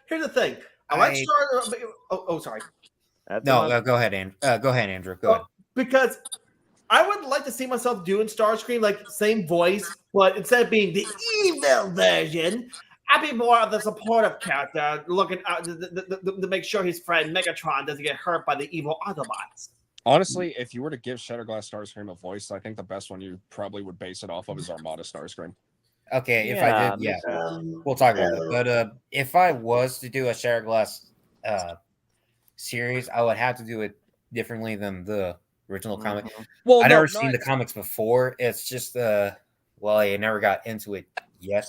here's the thing. I like Star. Sorry. No, go ahead, Andrew. Go ahead, Andrew. Go ahead. Because I would like to see myself doing Starscream, like same voice, but instead of being the evil version, I'd be more of the supportive character, looking out to make sure his friend Megatron doesn't get hurt by the evil Autobots. Honestly, if you were to give Shatterglass Starscream a voice, I think the best one you probably would base it off of is Armada Starscream. Okay, if I did, yeah, we'll talk about that. But if I was to do a Shatterglass series, I would have to do it differently than the original comic. Well, I never seen the comics before. It's just well, I never got into it yet.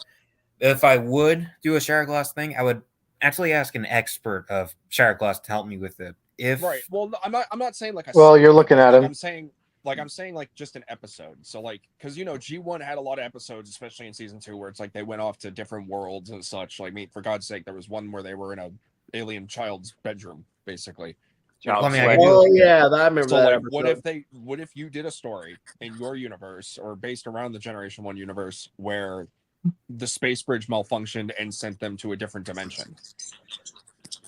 If I would do a Shatterglass thing, I would actually ask an expert of Shatterglass to help me with it. Right. Well, I'm not saying like you're looking at him. I'm saying like just an episode. So like, because G1 had a lot of episodes, especially in season 2, where it's like they went off to different worlds and such. Like, for God's sake, there was one where they were in a alien child's bedroom, basically. Yeah, I remember so, that. Like, what if you did a story in your universe or based around the Generation 1 universe where the space bridge malfunctioned and sent them to a different dimension?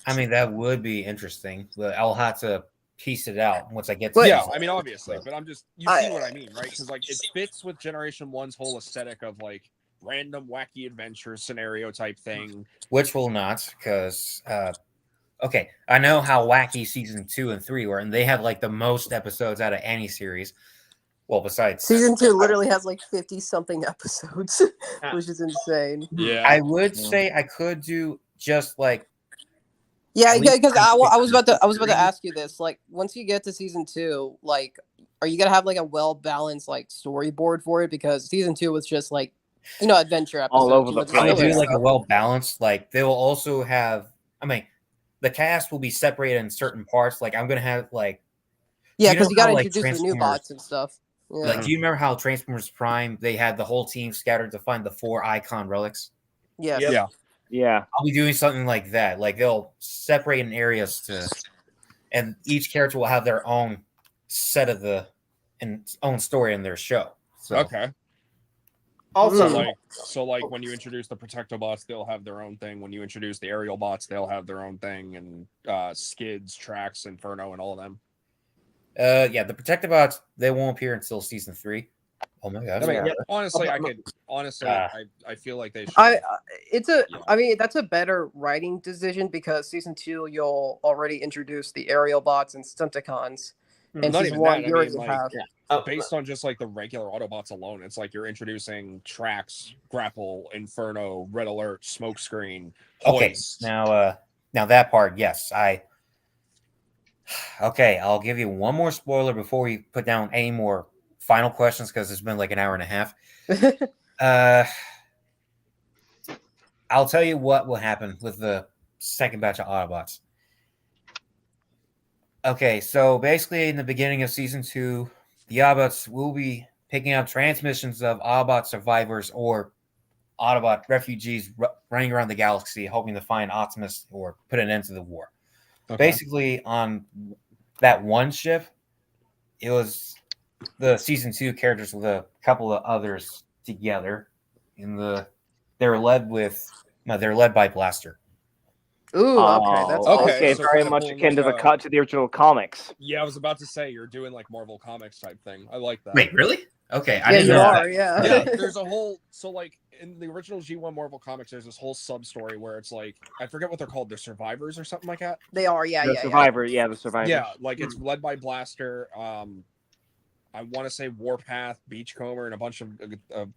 I mean, that would be interesting, but I'll have to piece it out once I get to it. I mean, obviously, but I'm just, you see what I mean, right? Because like it fits with Generation 1's whole aesthetic of like random wacky adventure scenario type thing. Which will not, because okay, I know how wacky season 2 and 3 were, and they had like the most episodes out of any series. Well, besides season 2 literally has like 50 something episodes, which is insane. Yeah, I would say I could do just like because I was about to ask you this. Like, once you get to season 2, like, are you gonna have like a well balanced like storyboard for it? Because season 2 was just like, adventure episodes all over the place. I would do like a well balanced. Like, they will also have. I mean, the cast will be separated in certain parts. Like, I'm gonna have like. Because you gotta introduce the new bots and stuff. Yeah. Like, do you remember how Transformers Prime, they had the whole team scattered to find the 4 icon relics? Yes. Yeah. I'll be doing something like that. Like, they'll separate in areas and each character will have their own set of own story in their show. So. Okay. Also, so like when you introduce the Protectobots, they'll have their own thing. When you introduce the aerial bots, they'll have their own thing, and Skids, Trax, Inferno, and all of them. Yeah, the Protectobots, they won't appear until season 3. Oh my gosh. I mean, honestly, I feel like they should. I mean, that's a better writing decision because season 2 you'll already introduce the aerial bots and Stunticons. And Not season even 1 that. you already have. Based on just like the regular Autobots alone, it's like you're introducing Trax, Grapple, Inferno, Red Alert, Smokescreen. Okay, now that part, yes, Okay, I'll give you one more spoiler before we put down any more final questions because it's been like an hour and a half. I'll tell you what will happen with the second batch of Autobots. Okay, so basically in the beginning of season 2, the Autobots will be picking up transmissions of Autobot survivors or Autobot refugees running around the galaxy hoping to find Optimus or put an end to the war. Okay. Basically, on that one ship, it was the season 2 characters with a couple of others together. They're led by Blaster. Ooh, okay, that's okay. So very much akin to the original comics. Yeah, I was about to say you're doing like Marvel Comics type thing. I like that. Wait, really? Okay, I didn't know that. Yeah, there's a whole like in the original G1 Marvel Comics, there's this whole sub story where it's like I forget what they're called, they're survivors or something like that. They are, the survivors. Yeah, like it's led by Blaster. I want to say Warpath, Beachcomber, and a bunch of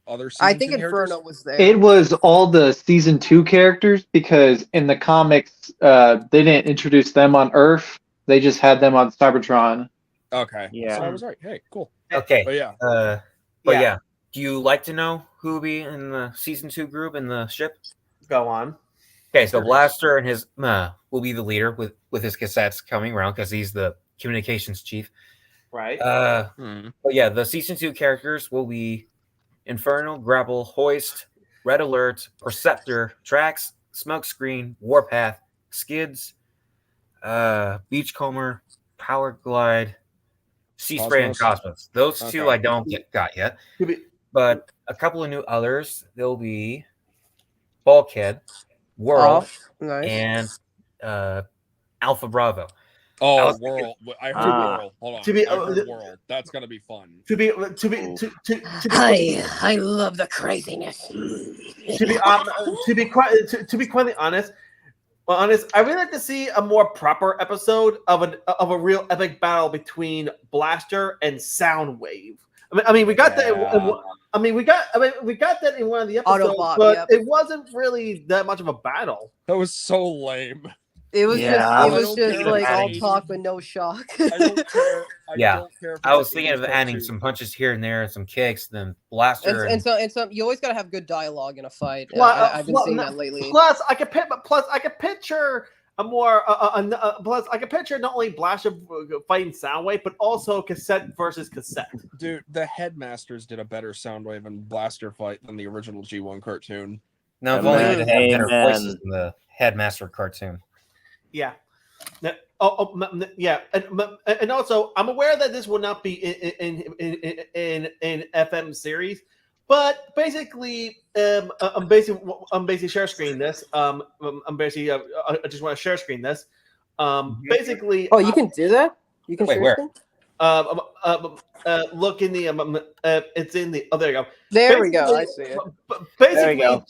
other. I think Inferno was there. It was all the season 2 characters because in the comics, they didn't introduce them on Earth. They just had them on Cybertron. Okay. Yeah. So I was right. Hey, cool. Okay. But yeah. Yeah. Do you like to know who will be in the season 2 group in the ship? Go on. Okay, so Blaster and his will be the leader with his cassettes coming around because he's the communications chief. Right. But yeah, the season 2 characters will be Inferno, Grapple, Hoist, Red Alert, Perceptor, Tracks, Smokescreen, Warpath, Skids, Beachcomber, Power Glide, Sea Spray, and Cosmos. Those two I don't got yet. But a couple of new others. There'll be Bulkhead, World, and Alpha Bravo. Oh, World! I heard World. Hold on. I heard World. That's gonna be fun. I love the craziness. To be quite honest, I really like to see a more proper episode of a real epic battle between Blaster and Soundwave. I mean, we got that. We got that in one of the episodes, Autobot, but it wasn't really that much of a battle. That was so lame. It was just like all talk but no shock. I don't care. I was thinking of adding some punches here and there and some kicks. Then Blaster and so you always gotta have good dialogue in a fight. I've been seeing that lately. Plus, I could picture a more. Plus, I could picture not only Blaster fighting Soundwave, but also cassette versus cassette. Dude, the Headmasters did a better Soundwave and Blaster fight than the original G1 cartoon. No, if only they had better voices in the Headmaster cartoon. Yeah. Yeah, and also I'm aware that this will not be in FM series, but basically, I'm basically share screen this. I just want to share screen this. Basically, you can do that. You can share screen? Look in the it's in the there you go. There we go. I see it. Basically,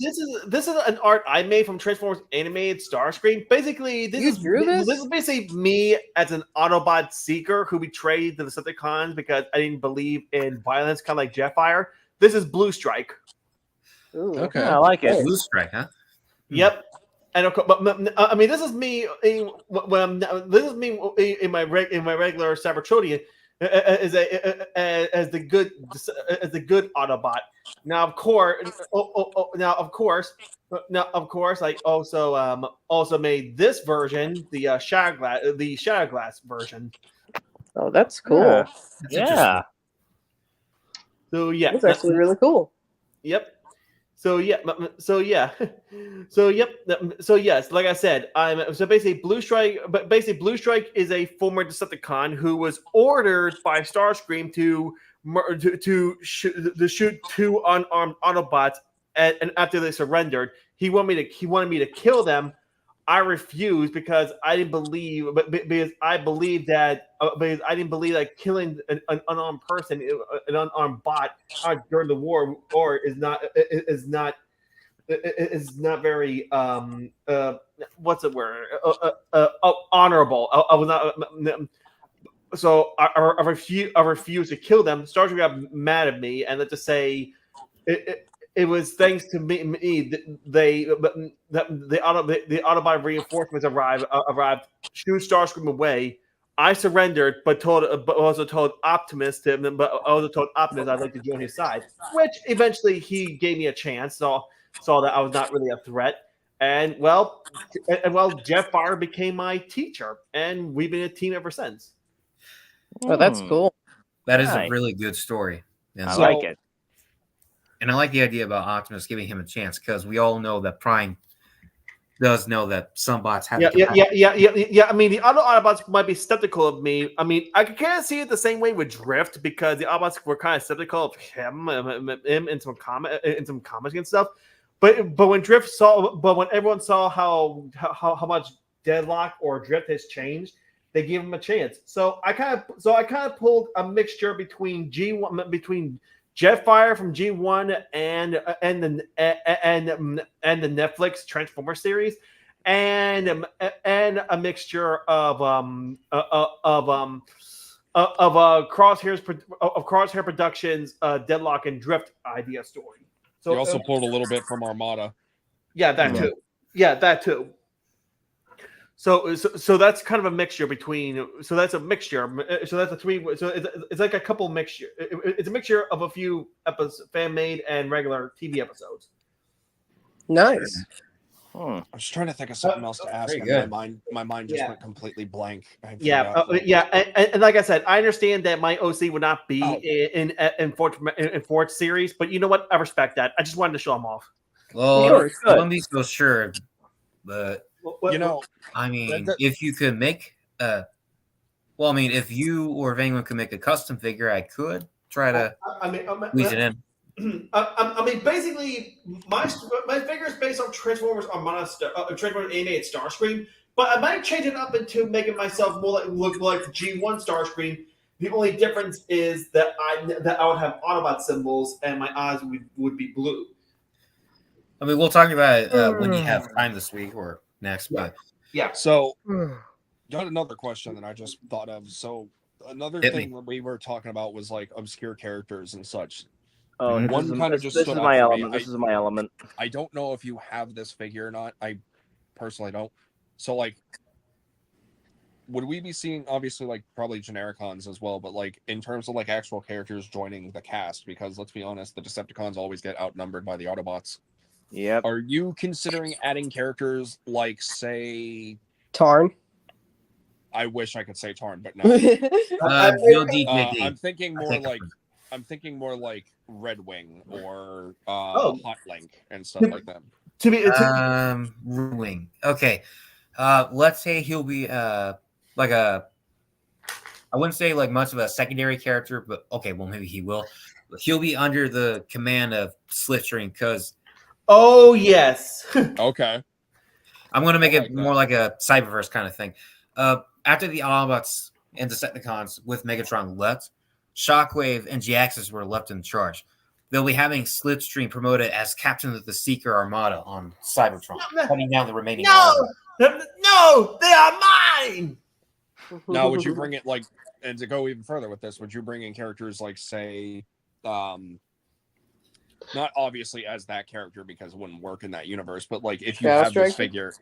this is an art I made from Transformers animated Starscream. Basically, this is basically me as an Autobot seeker who betrayed the Decepticons because I didn't believe in violence, kind of like Jetfire. This is Blue Strike. Ooh, okay, I like it. Blue Strike, huh? Yep. And of course, but I mean, this is me in my regular Cybertronian as the good Autobot. Now, of course, I also made this version, the Shadowglass version. Oh, that's cool. Yeah. So yeah, that's actually really cool. Yep. So yes, like I said, basically Blue Strike. But basically, Blue Strike is a former Decepticon who was ordered by Starscream to shoot two unarmed Autobots, and after they surrendered, he wanted me to kill them. I refused because I didn't believe, because I didn't believe that killing an unarmed person, an unarmed bot during the war, is not very what's the word honorable. I was not. So I refused to kill them. Starscream got mad at me, and let's just say it was thanks to me. The Autobot reinforcements arrived, shoot Starscream away. I surrendered, but also told Optimus I'd like to join his side, which eventually he gave me a chance. So saw that I was not really a threat, and Jetfire became my teacher, and we've been a team ever since. Oh, that's cool. That is a really good story. And I like it. And I like the idea about Optimus giving him a chance, because we all know that Prime does know that some bots have. Yeah. I mean, the other Autobots might be skeptical of me. I mean, I can kind of see it the same way with Drift, because the Autobots were kind of skeptical of him in some comics and stuff. But when everyone saw how much Deadlock or Drift has changed, they gave him a chance. So I kind of pulled a mixture between Jetfire from G1 and the Netflix Transformers series, and a mixture of Crosshair Productions Deadlock and Drift idea story. So you also pulled a little bit from Armada. Yeah, that too. Yeah, that too. So that's kind of a mixture between. So that's a mixture. So that's a three. So it's like a couple mixture. It's a mixture of a few episodes, fan made and regular TV episodes. Nice. I was trying to think of something else to ask, and my mind just went completely blank. And like I said, I understand that my OC would not be in fourth series, but you know what? I respect that. I just wanted to show them off. Well, Sure, I wouldn't be so sure, but You know, I mean, that- if you could make well, I mean, if you or if anyone could make a custom figure, I could try to squeeze it in. I mean, basically, my figure is based on Transformers Armada, Transformers animated Starscream, but I might change it up into making myself look like the G1 Starscream. The only difference is that I would have Autobot symbols and my eyes would be blue. I mean, we'll talk about it when you have time this week or next, but yeah. So, got another question that I just thought of. So, another Hit thing me. that we were talking about was like obscure characters and such. Oh, One kind of just this stood is out my for element. me. This is my element. I don't know if you have this figure or not. I personally don't. So, like, would we be seeing obviously like probably Genericons as well, but like in terms of like actual characters joining the cast? Because let's be honest, the Decepticons always get outnumbered by the Autobots. Yep. Are you considering adding characters like, say, Tarn? I wish I could say Tarn, but no. Bill D. McD. I'm thinking more like Red Wing or Hot Link and stuff like that. Red Wing. Okay. Let's say he'll be like a, I wouldn't say like much of a secondary character, but okay, well maybe he will. He'll be under the command of Slipstream because. Oh yes. Okay. I'm gonna make it more like a Cyberverse kind of thing. After the Autobots and Decepticons with Megatron left, Shockwave and G-Axis were left in charge. They'll be having Slipstream promoted as captain of the Seeker Armada on Cybertron, cutting down the remaining. No, they are mine. Now, would you bring it like, and to go even further with this, would you bring in characters like, say, not obviously as that character because it wouldn't work in that universe, but like if you have this figure,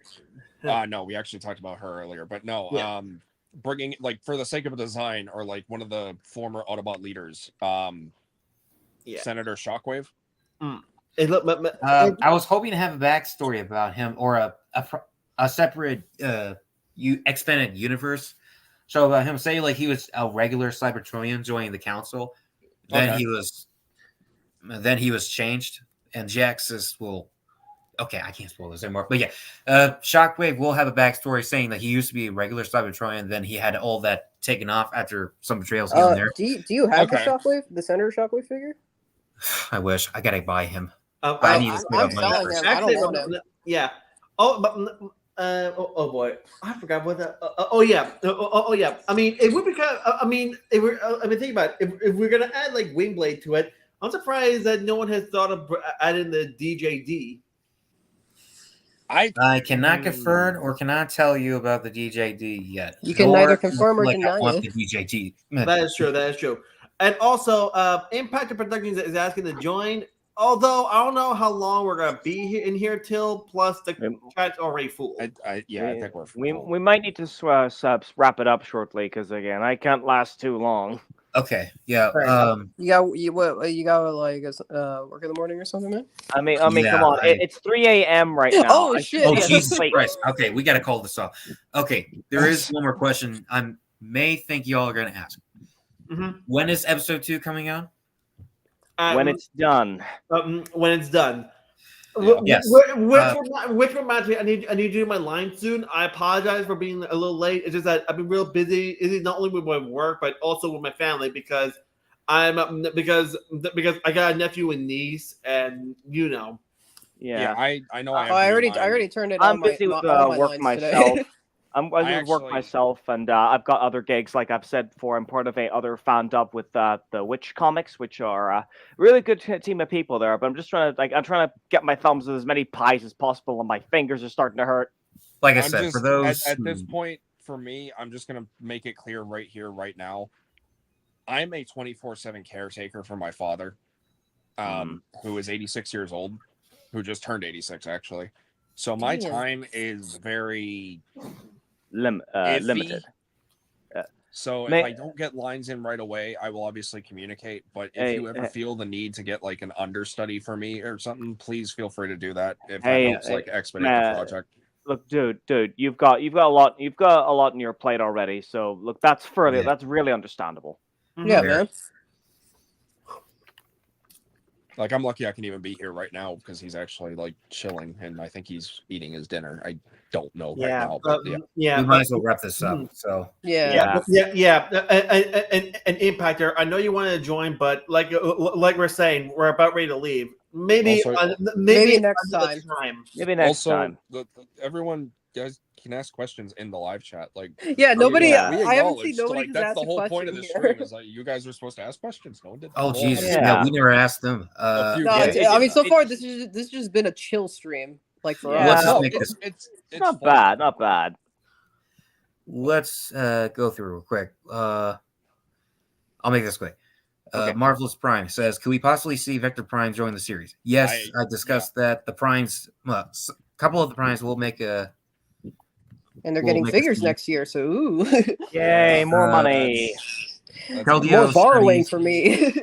no, we actually talked about her earlier, but no, bringing like for the sake of a design or like one of the former Autobot leaders, Senator Shockwave. I was hoping to have a backstory about him or a separate expanded universe. So about him, say like he was a regular Cybertronian joining the council, then he was changed, and Jaxus will. Okay, I can't spoil this anymore, but yeah, Shockwave will have a backstory saying that he used to be a regular Cybertronian, then he had all that taken off after some betrayals here and there. Do you have the Shockwave, the Senator Shockwave figure? I wish I gotta buy him. I need to save up money first. I don't want him. Yeah. Oh, but. Oh boy, I forgot what that. Oh yeah. I mean, it would be kind of. I mean, think about it. If we're gonna add like Wingblade to it, I'm surprised that no one has thought of adding the DJD. I cannot confirm or cannot tell you about the DJD yet. You can neither confirm or deny it. The DJD. That is true. That is true. And also, Impact Productions is asking to join. Although I don't know how long we're gonna be in here till. Plus, the chat's already full. I think we're full. We might need to wrap it up shortly because again, I can't last too long. Okay. Yeah. You got like work in the morning or something, man? I mean, come on. It's 3 a.m. right now. Oh shit! Oh Jesus Christ! Okay, we got to call this off. Okay, there is one more question. I may think y'all are gonna ask. Mm-hmm. When is episode 2 coming out? When it's done. When it's done. Yes. Which reminds me, I need to do my line soon. I apologize for being a little late. It's just that I've been real busy. Not only with my work, but also with my family because because I got a nephew and niece, and you know. Yeah, I know. I already turned it. I'm busy with work myself. I'm busy with work actually- myself, and I've got other gigs. Like I've said before, I'm part of a other fan dub with the Witch Comics, which are a really good team of people there. But I'm just trying to get my thumbs in as many pies as possible, and my fingers are starting to hurt. Like I said, for those at this point, for me, I'm just gonna make it clear right here, right now. I'm a 24/7 caretaker for my father, who is 86 years old, who just turned 86 actually. So my time is very limited. So if I don't get lines in right away, I will obviously communicate. But if you ever feel the need to get like an understudy for me or something, please feel free to do that. If that helps like expedite the project. Look, dude, you've got a lot on your plate already. So look, that's really understandable. Yeah, man. Like, I'm lucky I can even be here right now because he's actually like chilling, and I think he's eating his dinner. I don't know right now, but yeah. We might as well wrap this up. So yeah. An impactor. I know you wanted to join, but like we're saying, we're about ready to leave. Maybe Also- Maybe next another time. Maybe next time. Everyone, guys, can ask questions in the live chat. Like, Yeah, nobody. we I haven't seen acknowledged, nobody like, who's that's asked the a whole point question of the here. stream is like you guys are supposed to ask questions. No one did that. Oh Jesus! Well, Yeah, we never asked them. A few No, did. I mean, so far this has just been a chill stream, like for Yeah. Let's us. just No, make this. it's Not fun. bad, not bad. Let's go through real quick. I'll make this quick. Okay. Marvelous Prime says, "Could we possibly see Vector Prime join the series?" Yes, I discussed that. The Primes, a couple of the Primes will make a. And they're We'll getting make a figures scene. next year, so ooh. Yay, more money. More borrowing for me.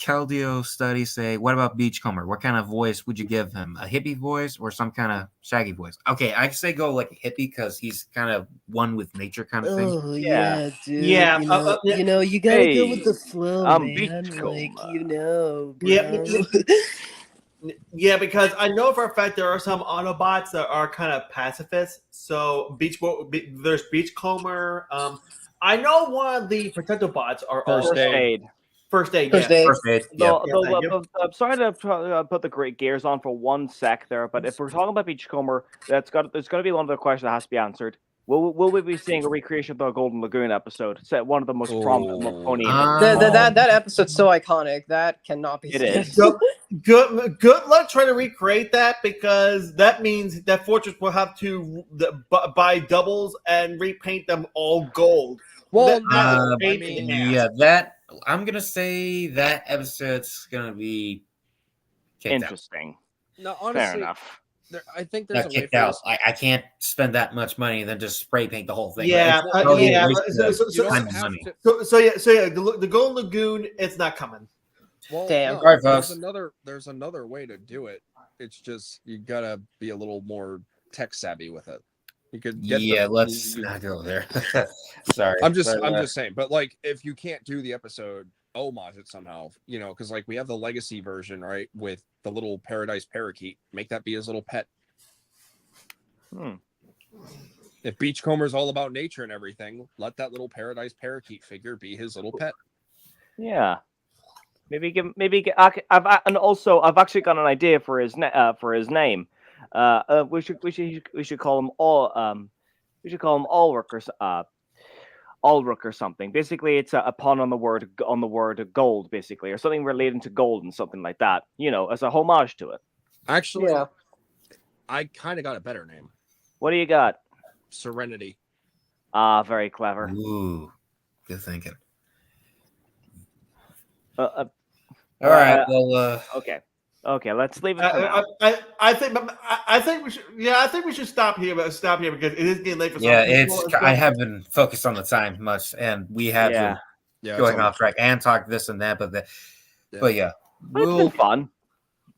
Caldio studies say, "What about Beachcomber? What kind of voice would you give him? A hippie voice or some kind of shaggy voice?" Okay, I say go like a hippie because he's kind of one with nature kind of thing. Oh yeah, dude. Yeah, You know, you gotta go with the flow, I'm man. Beachcomber. Like, you know, bro. Yeah, because I know for a fact there are some Autobots that are kind of pacifists. So there's Beachcomber. I know one of the Protectobots are First also aid. First aid. First Yeah. aid. First aid. Yeah. I'm sorry to put the great gears on for 1 sec there, but if we're talking about Beachcomber, there's got to be one other question that has to be answered. Will we be seeing a recreation of the Golden Lagoon episode? It's one of the most prominent Marconian. That episode's so iconic. That cannot be It skipped. is. So, good luck trying to recreate that because that means that Fortress will have to buy doubles and repaint them all gold. Well, that I'm gonna say that episode's gonna be kicked interesting. No, honestly, fair enough. I think there's Not a way kicked for out. this. I can't spend that much money and then just spray paint the whole thing. Yeah, It's totally a waste of you don't time and have money. to. So yeah, the Golden Lagoon, it's not coming. Well, Damn. no, All right, folks. there's another way to do it. It's just you gotta be a little more tech savvy with it. You could get let's not go there. Sorry, I'm just saying, but like if you can't do the episode homage it somehow, because like we have the legacy version, right, with the little paradise parakeet. Make that be his little pet. If Beachcomber's all about nature and everything, let that little paradise parakeet figure be his little pet. Yeah. I've actually got an idea for his name. We should call him Ulrich or something. Basically, it's a pun on the word gold, basically, or something relating to gold and something like that. As a homage to it. Actually, Yeah. I kind of got a better name. What do you got? Serenity. Ah, very clever. Ooh, good thinking. All right. Well. Okay. Let's leave it for now. I think we should. Yeah, I think we should stop here. But stop here because it is getting late for some people. I have been focused on the time much, and we have been going off track and talk this and that. But yeah, it's been fun.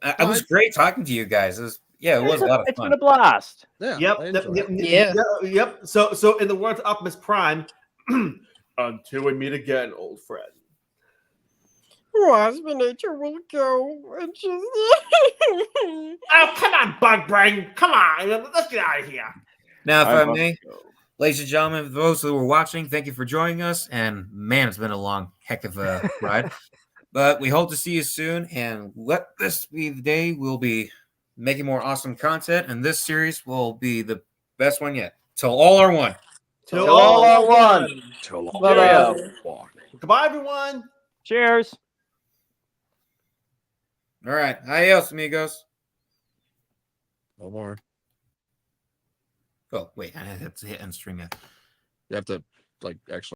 It was great talking to you guys. It was a lot of fun. It's been a blast. Yep. So in the words of Optimus Prime, until we meet again, old friend. Wasp nature will go and just. Oh, come on, Bug Brain. Come on. Let's get out of here. Now, if I may, ladies and gentlemen, those who were watching, thank you for joining us. And man, it's been a long heck of a ride. But we hope to see you soon. And let this be the day we'll be making more awesome content. And this series will be the best one yet. Till all are one. Till all are one. Till all Bye-bye. Goodbye, everyone. Cheers. All right. Adios, amigos. No more. Oh, wait. I have to hit end stream yet. You have to actually.